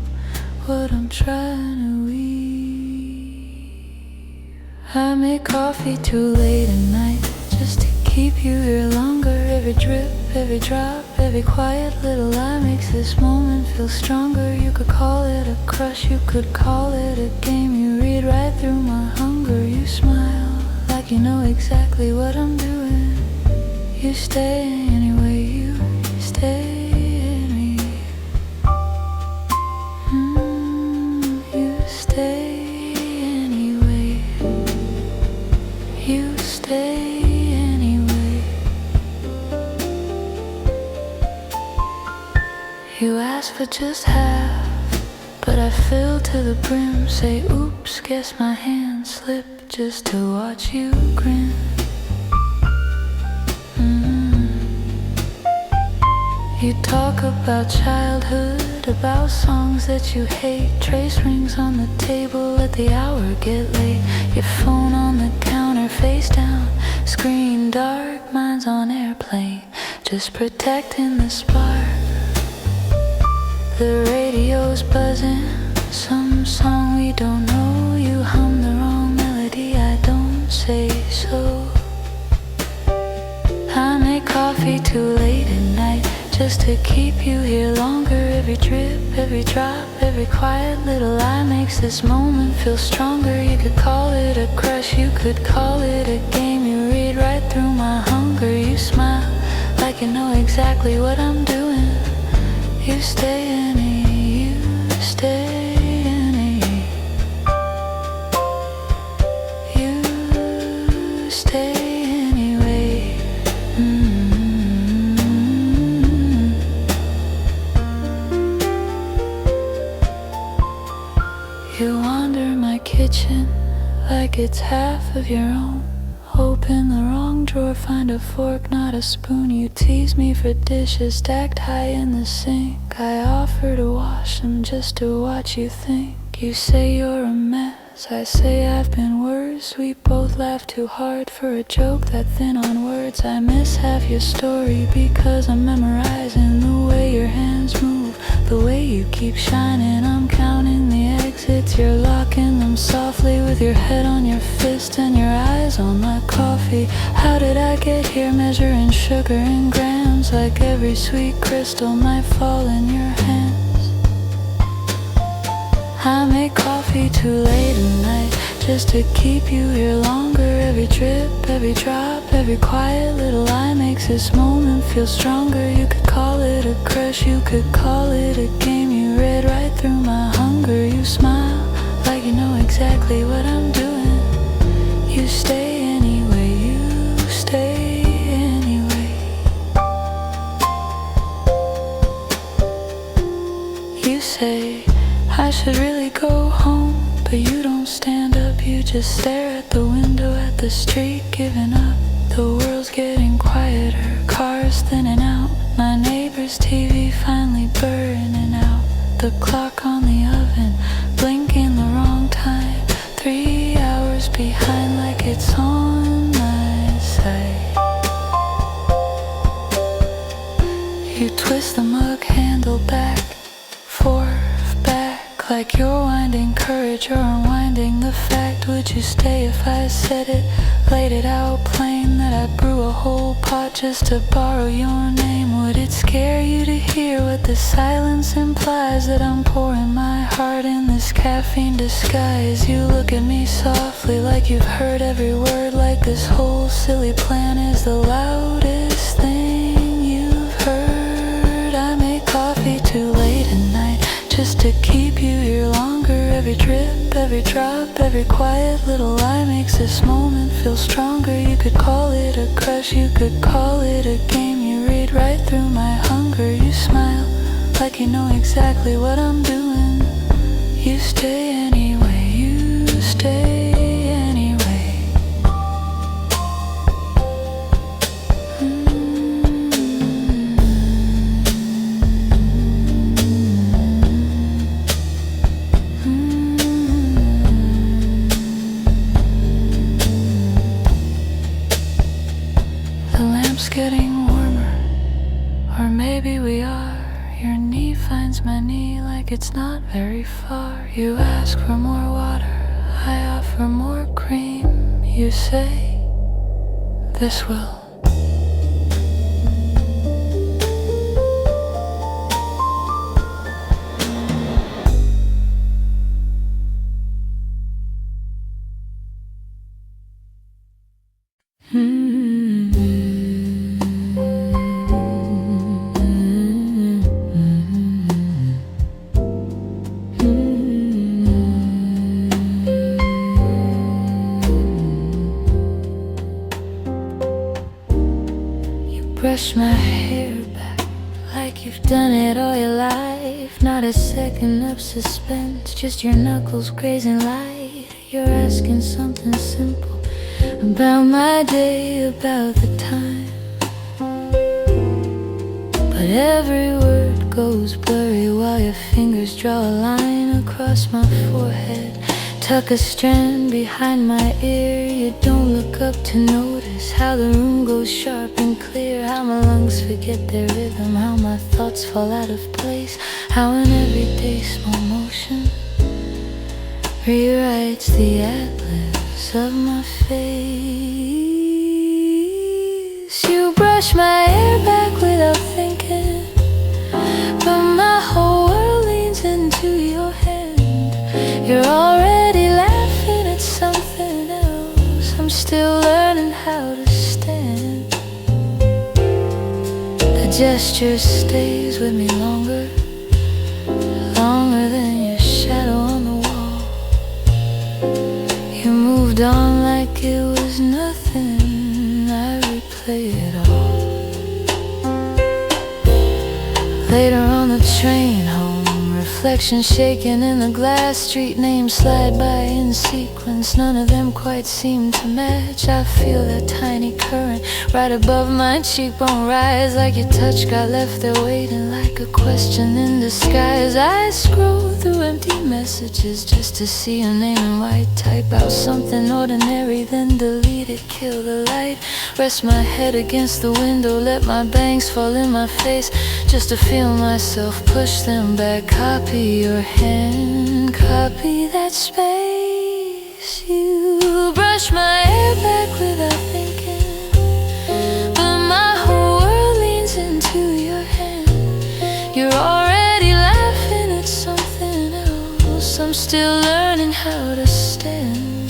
what I'm trying to weave. I make coffee too late at night just to keep you here longer. Every drip, every drop, every quiet little lie makes this moment feel stronger. You could call it a crush, you could call it a game. You read right through my hunger. You smile like you know exactly what I'm doing. You stay anyway, you stay in me. You stay anyway. You stay anyway. You ask for just half, but I fill to the brim. Say oops, guess my hand slipped just to watch you grin. You talk about childhood, about songs that you hate. Trace rings on the table, let the hour get late. Your phone on the counter, face down, screen dark, mine's on airplane, just protecting the spark. The radio's buzzing, some song we don't know. You hum the wrong melody, I don't say so. I make coffee too late at night just to keep you here longer. Every drip, every drop, every quiet little lie makes this moment feel stronger. You could call it a crush, you could call it a game. You read right through my hunger. You smile like you know exactly what I'm doing. You stay in it, you stay in it. You stay anyway. You wander my kitchen like it's half of your own. Open the wrong drawer, find a fork, not a spoon. You tease me for dishes stacked high in the sink. I offer to wash them just to watch you think. You say you're a mess, I say I've been worse. We both laugh too hard for a joke that thin on words. I miss half your story because I'm memorizing the way your hands move, the way you keep shining. I'm counting the exits, you're locking them softly with your head on your fist and your eyes on my coffee. How did I get here, measuring sugar in grams, like every sweet crystal might fall in your hands. I make coffee too late at night just to keep you here longer. Every drip, every drop, every quiet little lie makes this moment feel stronger. You could call it a crush, you could call it a game. You read right through my hunger. You smile like you know exactly what I'm doing. You stay anyway, you stay anyway. You say I should really go home, but you don't stand up. You just stare at the window at the street, giving up. The world's getting quieter, cars thinning out. My neighbor's TV finally burning out. The clock on the oven blinking the wrong time. 3 hours behind like it's on my side. You twist the mug handle back, forth, back, like you're winding courage or unwinding the fact. Would you stay if I said it, laid it out plain, that I brew a whole pot just to borrow your name? Would it scare you to hear what the silence implies, that I'm pouring my heart in this caffeine disguise? You look at me softly like you've heard every word, like this whole silly plan is the loudest thing you've heard. I make coffee too late at night just to keep you here longer. Every drip, every drop, every quiet little lie makes this moment feel stronger. You could call it a crush, you could call it a game. You read right through my hunger. You smile like you know exactly what I'm doing. You stay anyway, you like it's not very far. You ask for more water, I offer more cream. You say, this will. Brush my hair back like you've done it all your life. Not a second of suspense, just your knuckles grazing light. You're asking something simple about my day, about the time. But every word goes blurry while your fingers draw a line across my forehead. Tuck a strand behind my ear. You don't look up to notice how the room goes sharp and clear, how my lungs forget their rhythm, how my thoughts fall out of place, how an everyday small motion rewrites the atlas of my face. You brush my hair back without thinking, but my whole world leans into your hand. You're already laughing at something else. I'm still learning how to stand. The gesture stays with me longer, longer than your shadow on the wall. You moved on like it was nothing. I replay it all. Later on the train home, reflection shaking in the glass, street names slide by in sequence. None of them quite seem to match. I feel that tiny current right above my cheekbone rise, like your touch got left there waiting, like a question in disguise. I scroll through empty messages just to see your name in white. Type out something ordinary, then delete it, kill the light. Rest my head against the window, let my bangs fall in my face, just to feel myself push them back. Copy your hand, copy that space. You brush my hair back without thinking, but my whole world leans into your hand. You're already laughing at something else. I'm still learning how to stand.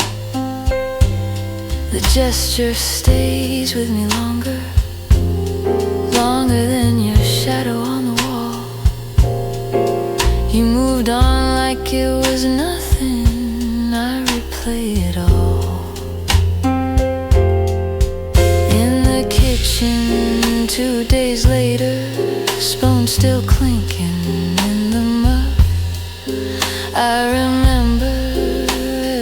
The gesture stays with me longer, longer than your shadow on the wall. You moved on like it was nothing. I replay it all. In the kitchen 2 days later, spoon still clinking in the mud. I remember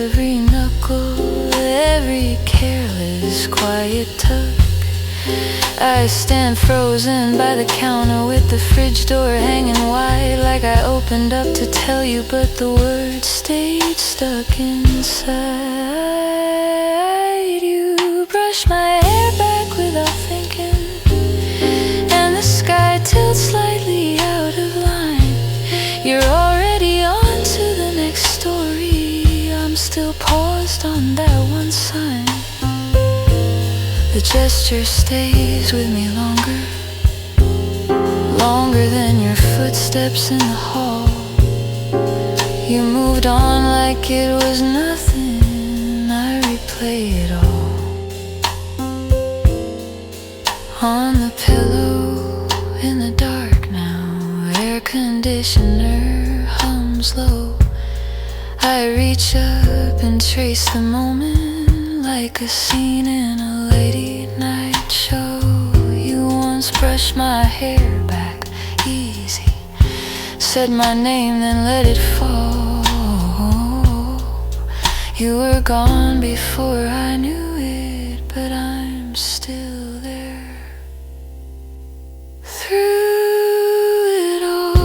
every knuckle, every careless quiet tug. I stand frozen by the counter with the fridge door hanging wide, like I opened up to tell you, but the words stayed stuck inside. You brush my hair back without thinking, and the sky tilts slightly out of line. You're already on to the next story. I'm still paused on that one sign. The gesture stays with me longer, longer than your footsteps in the hall. You moved on like it was nothing. I replay it all. On the pillow in the dark now, air conditioner hums low. I reach up and trace the moment, like a scene in a late night show. You once brushed my hair back easy, said my name then let it fall. You were gone before I knew it, but I'm still there. Through it all,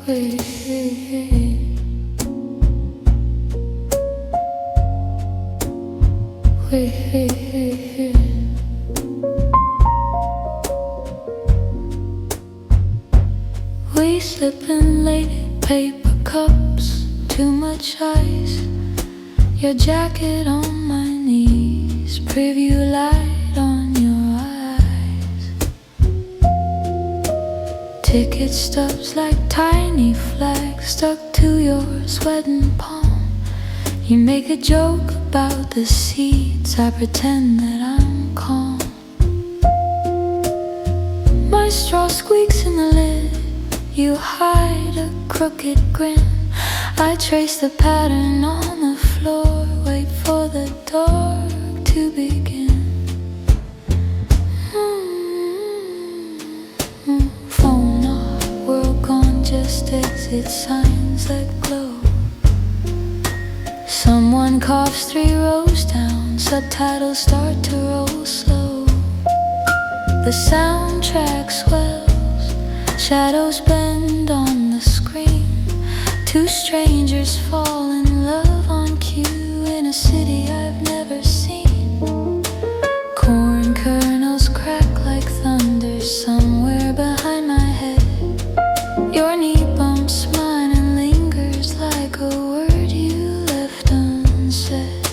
Wait, we sipping late paper cups, too much ice. Your jacket on my knees, preview light on your eyes. Ticket stubs like tiny flags stuck to your sweating palm. You make a joke about the seats, I pretend that I'm calm. My straw squeaks in the lid, you hide a crooked grin. I trace the pattern on the floor, wait for the dark to begin. Phone off, world gone, just exit signs that glow. Someone coughs 3 rows down, subtitles start to roll slow. The soundtrack swells, shadows bend on the screen. 2 strangers fall in love on cue in a city I've never seen. Corn kernels crack like thunder somewhere behind my head. Your knee bumps mine and lingers like a word you left unsaid.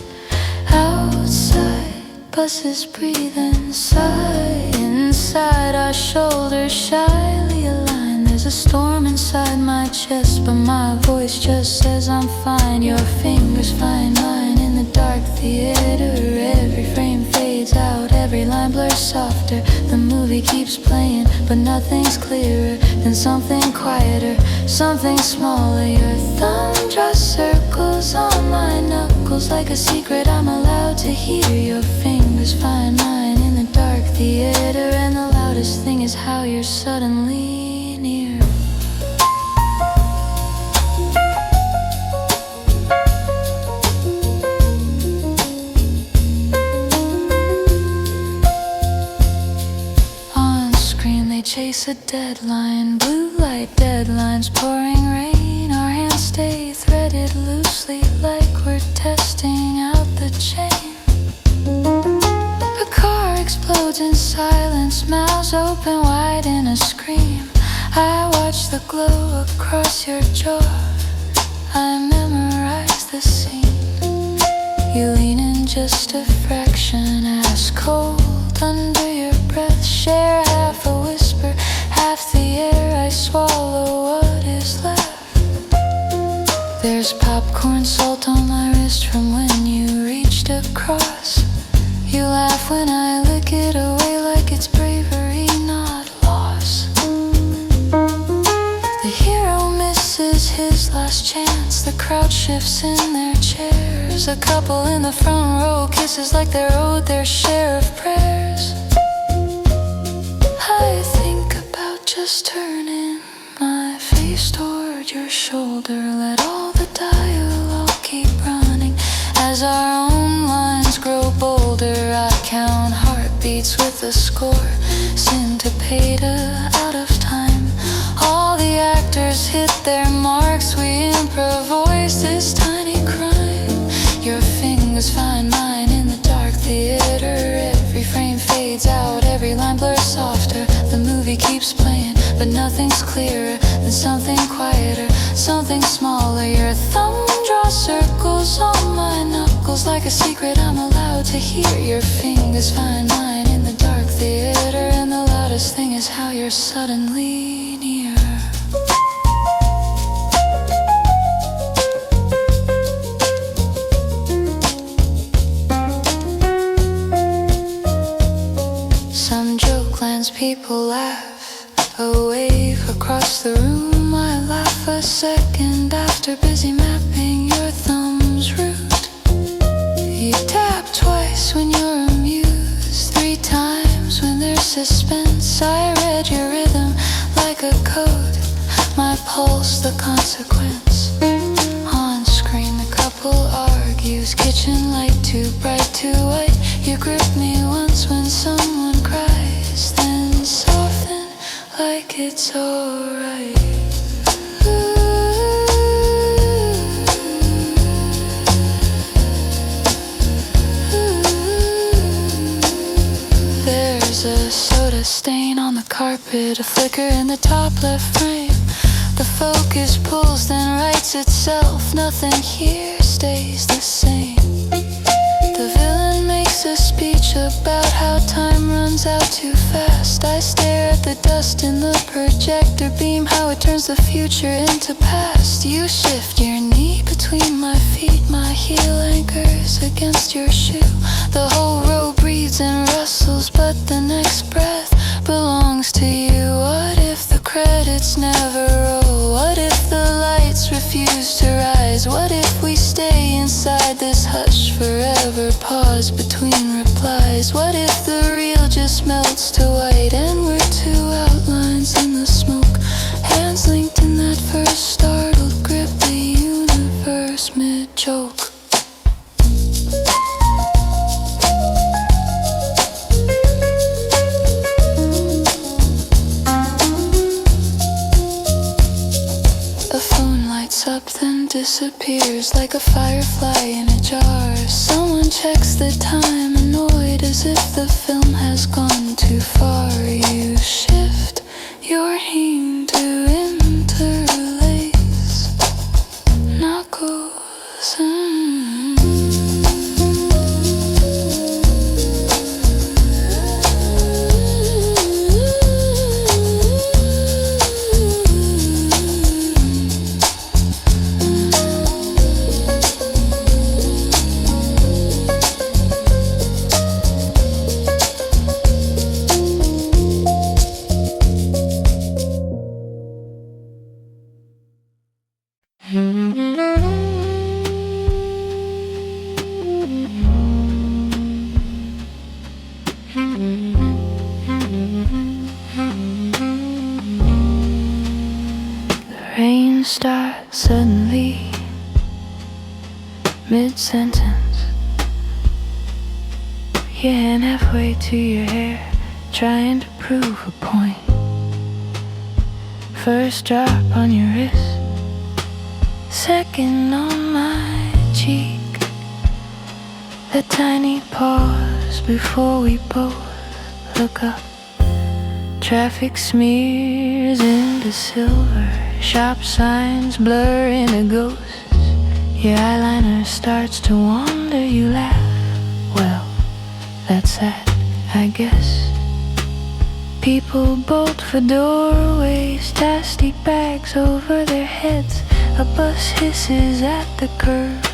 Outside, buses breathe inside. Inside, our shoulders shyly aligned. There's a storm inside my chest, but my voice just says I'm fine. Your fingers find mine in the dark theater. Every frame fades out, every line blurs softer. The movie keeps playing, but nothing's clearer than something quieter, something smaller. Your thumb draws circles on my knuckles like a secret I'm allowed to hear. Your fingers find mine in the dark theater, and the loudest thing is how you're suddenly near. Chase a deadline, blue light deadlines, pouring rain. Our hands stay threaded loosely like we're testing out the chain. A car explodes in silence, mouths open wide in a scream. I watch the glow across your jaw, I memorize the scene. You lean in just a fraction, ask cold under your breath. Share half a whisper, half the air. I swallow what is left. There's popcorn salt on my wrist from when you reached across. You laugh when I lick it away like it's bravery, not loss. The hero misses his last chance. The crowd shifts in their chairs. A couple in the front row kisses like they're owed their share of prayers. I think about just turning my face toward your shoulder. Let all the dialogue keep running as our own lines grow bolder. I count heartbeats with a score, syntopata out of time. All the actors hit their marks, we improvise this tiny crime. Your fingers find mine in the dark theater. Every frame fades out, every line blurs softer. The movie keeps playing, but nothing's clearer than something quieter, something smaller. Your thumb draws circles on my knuckles like a secret I'm allowed to hear. Your fingers find mine in the dark theater, and the loudest thing is how you're suddenly near. Some joke lands, people laugh. A wave across the room, I laugh a second after, busy mapping your thumb's route. You tap twice when you're amused, 3 times when there's suspense. I read your rhythm like a code, my pulse the consequence. On screen the couple argues, kitchen light too bright, too white. You grip me once when someone cries, then soften like it's alright. stain on the carpet, a flicker in the top left frame. The focus pulls, then rights itself. Nothing here stays the same. The villain makes a speech about how time runs out too fast. I stare at the dust in the projector beam, how it turns the future into past. You shift your knee between my feet, my heel anchors against your shoe. The whole row breathes and rustles, but the next breath belongs to you. What if the credits never roll? What if the lights refuse to rise? What if we stay inside this hush forever? Pause between replies. What if the real just melts to white and we're two outlines in the smoke, hands linked in that first startled grip, the universe mid-choke. Up then disappears like a firefly in a jar. Someone checks the time, annoyed as if the film has gone too far. You shift your hand to interlace knuckles. Rain starts suddenly, mid-sentence. Your hand halfway to your hair, trying to prove a point. First drop on your wrist, second on my cheek. A tiny pause before we both look up. Traffic smears into silver, shop signs blur into ghosts. Your eyeliner starts to wander, you laugh. Well, that's that, I guess. People bolt for doorways, plastic bags over their heads. A bus hisses at the curb.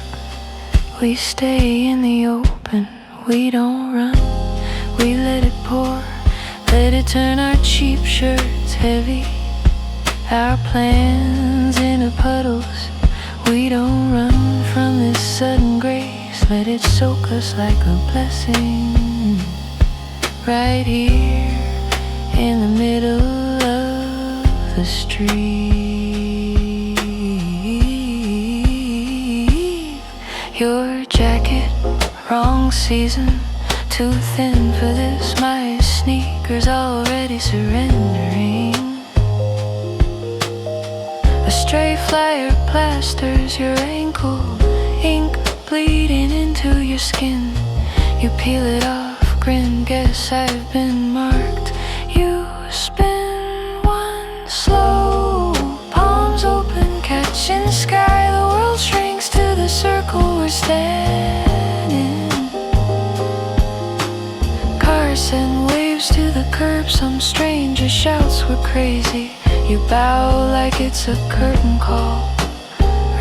We stay in the open, we don't run. We let it pour, let it turn our cheap shirts heavy. Our plans into puddles. We don't run from this sudden grace. Let it soak us like a blessing. Right here in the middle of the street. Your jacket, wrong season, too thin for this. My sneakers already surrendering. A stray flyer plasters your ankle, ink bleeding into your skin. You peel it off, grin, guess I've been marked. You spin one slow, palms open, catching the sky. The world shrinks to the circle we're standing. Cars send waves to the curb, some stranger shouts we're crazy. You bow like it's a curtain call.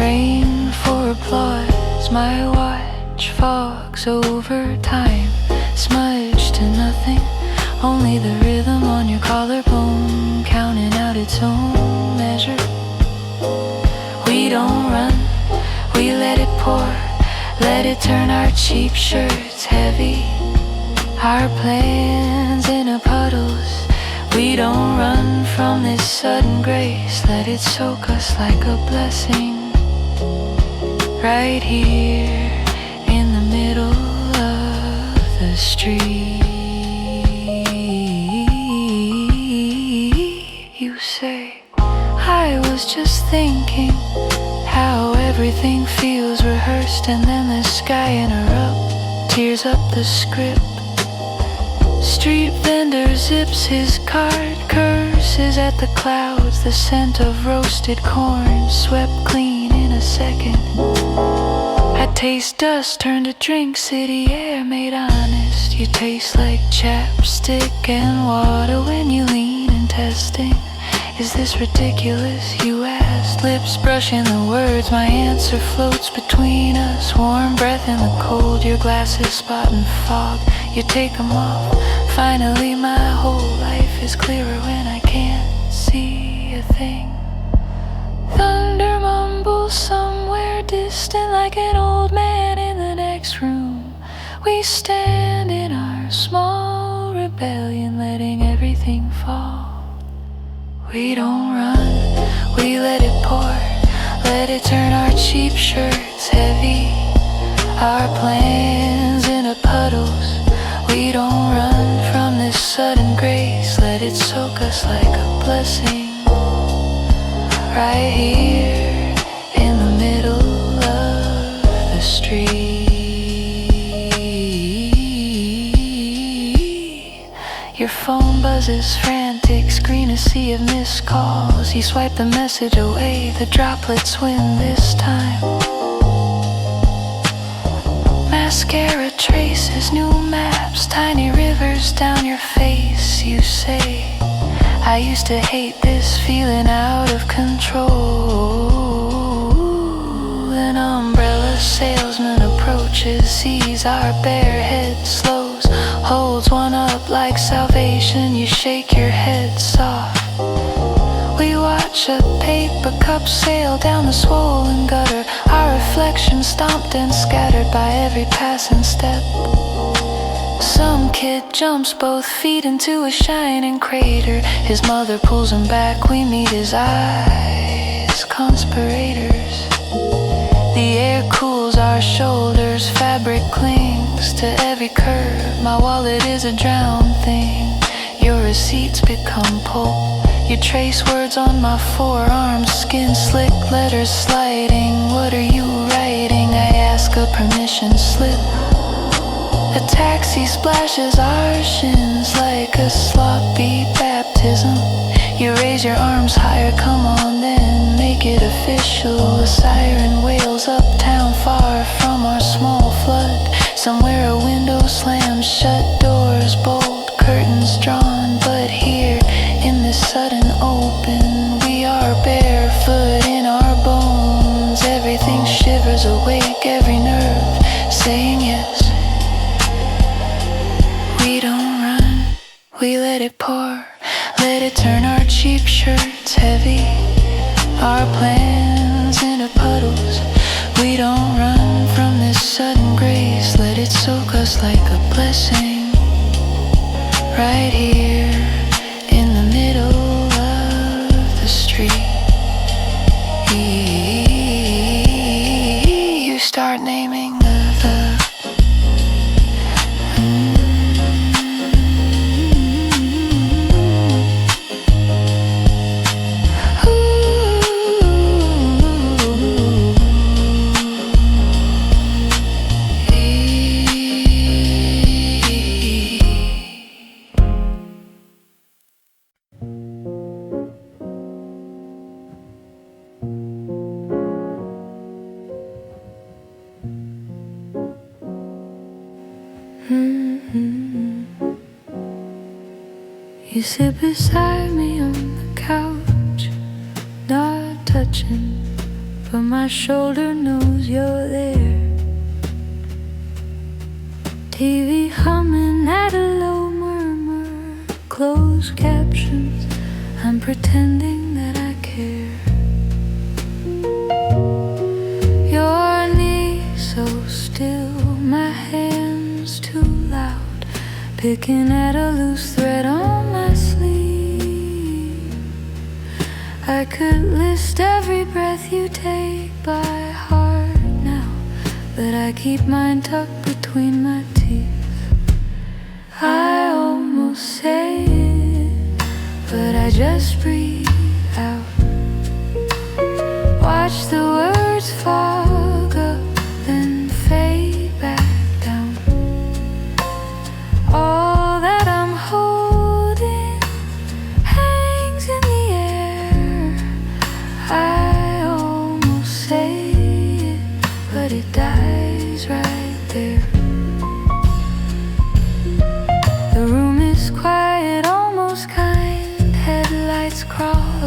Rain for applause, my watch fogs over time. Smudged to nothing, only the rhythm on your collarbone, counting out its own measure. We don't run, we let it pour, let it turn our cheap shirts heavy. Our plans in a puddles. We don't run from this sudden grace. Let it soak us like a blessing. Right here in the middle of the street. You say, I was just thinking how everything feels rehearsed, and then the sky interrupts, tears up the script. street vendor zips his cart, curses at the clouds, the scent of roasted corn, swept clean in a second. I taste dust turned to drink, city air made honest. You taste like chapstick and water when you lean in testing. Is this ridiculous, you asked, lips brushing the words. My answer floats between us, warm breath in the cold. Your glasses spotting fog, you take them off. Finally my whole life is clearer when I can't see a thing. Thunder mumbles somewhere distant like an old man in the next room. We stand in our small rebellion, letting everything fall. We don't run, we let it pour, let it turn our cheap shirts heavy, our plans into puddles. We don't run from this sudden grace, let it soak us like a blessing. Right here in the middle of the street. Your phone buzzes frantic, screen a sea of missed calls. You swipe the message away, the droplets win this time. Mascara traces, new maps, tiny rivers down your face. You say, I used to hate this feeling out of control. An umbrella salesman approaches, sees our bare heads, slows, holds one up like salvation. You shake your head soft. We watch a paper cup sail down the swollen gutter, our reflection stomped and scattered by every passing step. Some kid jumps both feet into a shining crater. His mother pulls him back, we meet his eyes, conspirators. The air cools our shoulders, fabric clings to every curve. My wallet is a drowned thing, your receipts become pulp. You trace words on my forearms, skin slick, letters sliding. What are you writing? I ask a permission slip. A taxi splashes our shins like a sloppy baptism. You raise your arms higher, come on then, make it official. A siren wails uptown far from our small flood. Somewhere a window slams shut, doors bolt, curtains drawn. But here, in this sudden open, we are barefoot in our bones. Everything shivers awake, every nerve saying yes. We don't run, we let it pour, let it turn our cheap shirts heavy, our plans into puddles. We don't run from this sudden grace, let it soak us like a blessing. Right here in the middle of the street. You start naming the You sit beside me on the couch, not touching, but my shoulder knows you're there. TV humming at a low murmur, closed captions, I'm pretending that I care. Your knees so still, my hands too loud, picking at a loose thread on my sleeve. I could list every breath you take by heart now, but I keep mine tucked between my teeth. I almost say it, but I just breathe out. Watch the words fog up, then fade back down. All that I'm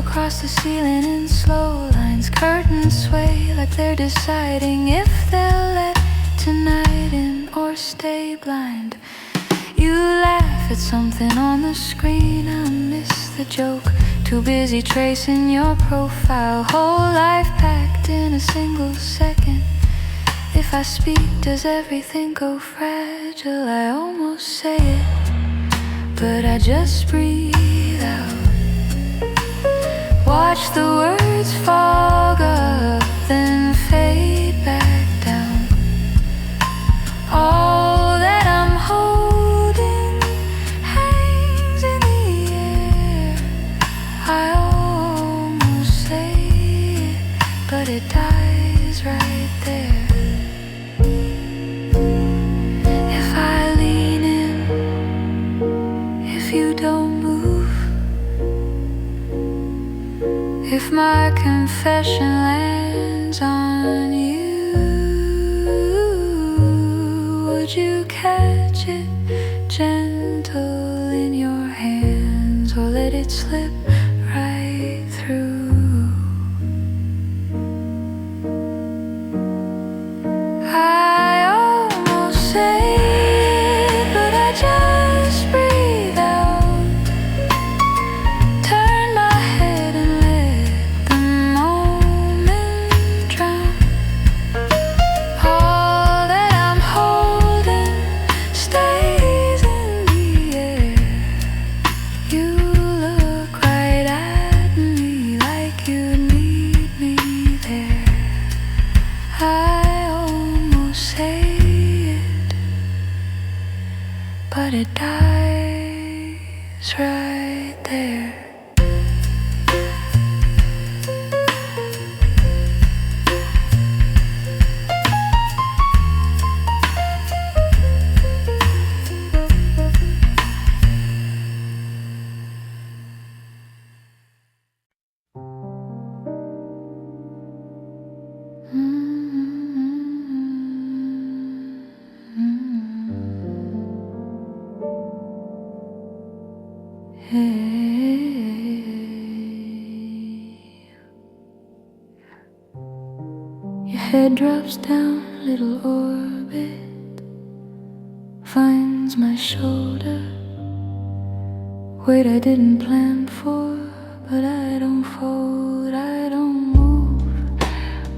across the ceiling in slow lines. Curtains sway like they're deciding if they'll let tonight in or stay blind. You laugh at something on the screen, I miss the joke. Too busy tracing your profile, whole life packed in a single second. If I speak, does everything go fragile? I almost say it, but I just breathe out. Watch the words fog up, then fade back down. All that I'm holding hangs in the air. I almost say it, but it dies right there. If I lean in, if you don't move, if my confession lands on you, would you catch it gentle in your hands, or let it slip right through? I almost say it, but I just breathe out. Turn my head and let the moment drown. All that I'm holding stays in the air. You look right at me like you need me there. I almost say it, but it dies right there. Your head drops down, little orbit finds my shoulder. Weight I didn't plan for, but I don't fold, I don't move.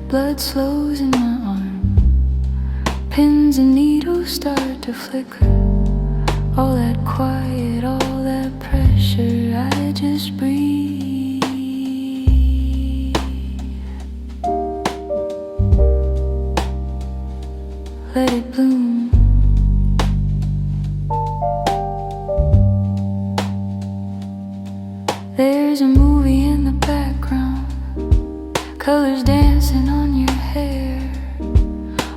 Blood slows in my arm, pins and needles start to flicker. All that quiet, all that pressure, I just breathe. Let it bloom. There's a movie in the background, colors dancing on your hair.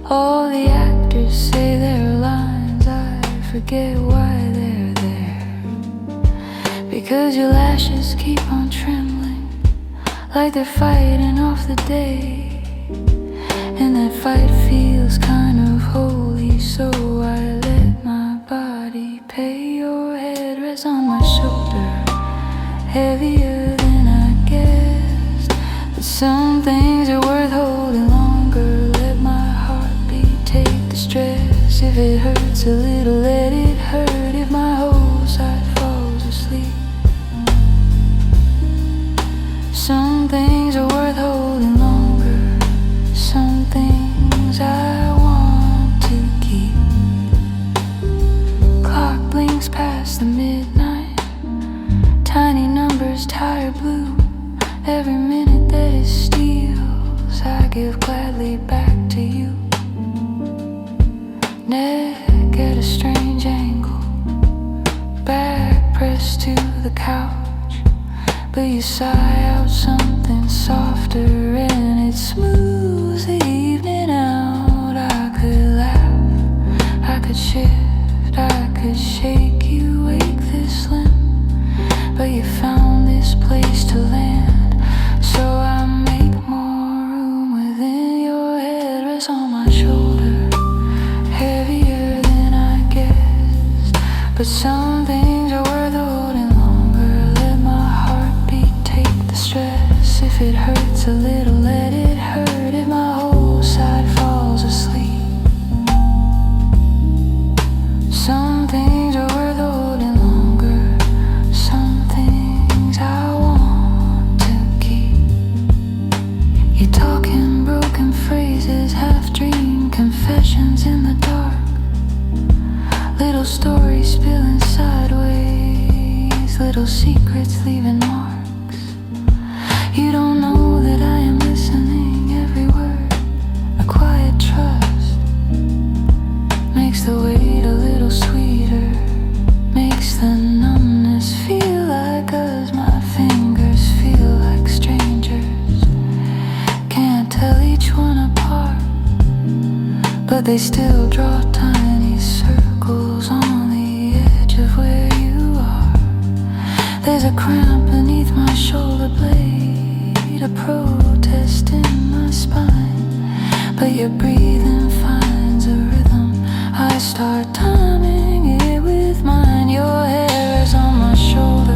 All the actors say their lines, I forget why they're there. Because your lashes keep on trembling, like they're fighting off the day. And that fight feels kind of holy, so I let my body pay. Your head rests on my shoulder, heavier than I guessed. But some things are worth holding longer. Let my heartbeat take the stress. If it hurts a little, let it hurt. If my whole side falls asleep, some things are worth holding longer. Some things I want to keep. Clock blinks past the midnight, tiny numbers, tired blue. Every minute that it steals, I give gladly back to you. Neck at a strange angle, back pressed to the couch. But you sigh out something softer and it smooths the evening out. I could laugh, I could shift, I could shake you, wake this limb. But you found this place to land, so I make more room within. Your head rests on my shoulder, heavier than I guessed. But some things are worth holding longer. Let my heartbeat take the stress. they still draw tiny circles on the edge of where you are. There's a cramp beneath my shoulder blade, a protest in my spine, but your breathing finds a rhythm. I start timing it with mine. Your hair is on my shoulder,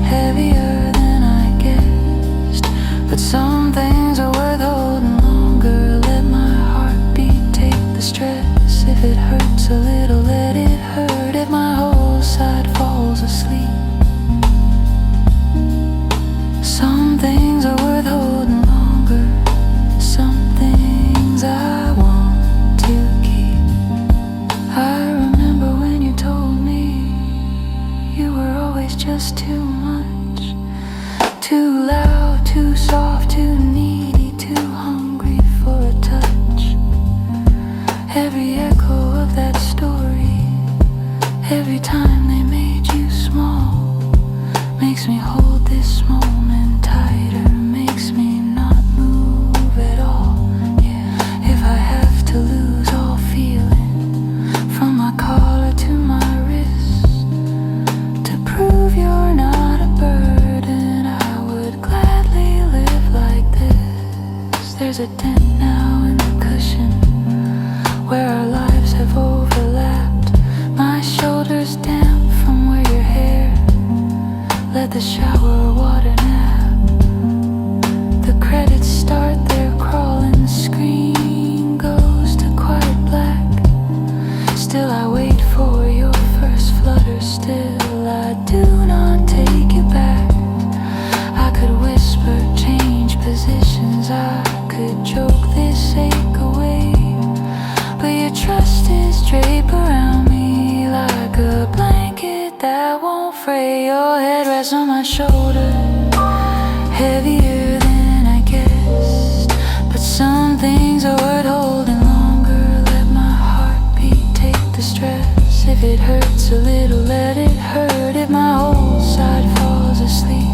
heavier than I guessed, but some things are worth holding longer. Let my heartbeat take the stress. If it hurts a little, let it hurt. If my whole side falls asleep, some things are worth holding longer. Some things I want to keep. I remember when you told me you were always just too much, too loud, too soft, too needy, too hungry for a touch. Every echo of that story, every time they made you small, makes me hold this moment tighter, makes me not move at all. Yeah, if I have to lose all feeling, from my collar to my wrist, to prove you're not a burden, I would gladly live like this. There's a dent now in the cushion where our lives have overlapped. My shoulders damp from where your hair let the shower water nap. The credits start their crawling, screen goes to quiet black. Still I wait for your first flutter, still I do not take you back. I could whisper, change positions, I could joke this ache away, but your trust is draped around me like a blanket that won't fray. Your head rests on my shoulder, heavier than I guessed, but some things are worth holding longer. Let my heartbeat take the stress. If it hurts a little, let it hurt. If my whole side falls asleep,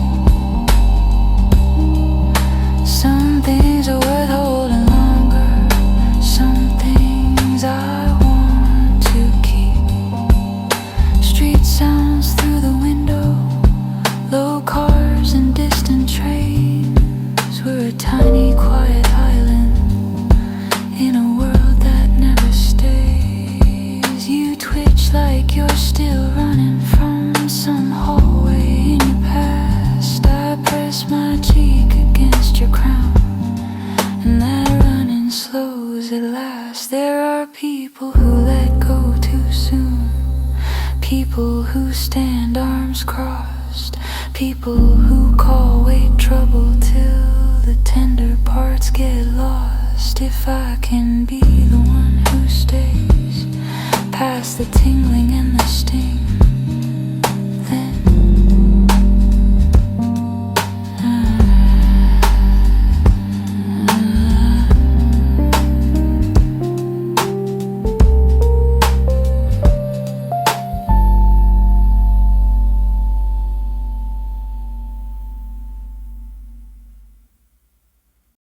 some things are worth holding longer. Some things I want to keep. Street sounds through the window, low cars and distant trains. We're a tiny quiet island in a world that never stays. You twitch like you're still running from some hallway in your past. I press my cheek against your crown, and that running slows at last. There are people who let go too soon, people who stand arms crossed, people who call wait trouble till the tender parts get lost. If I can be the one who stays past the tingling and the sting,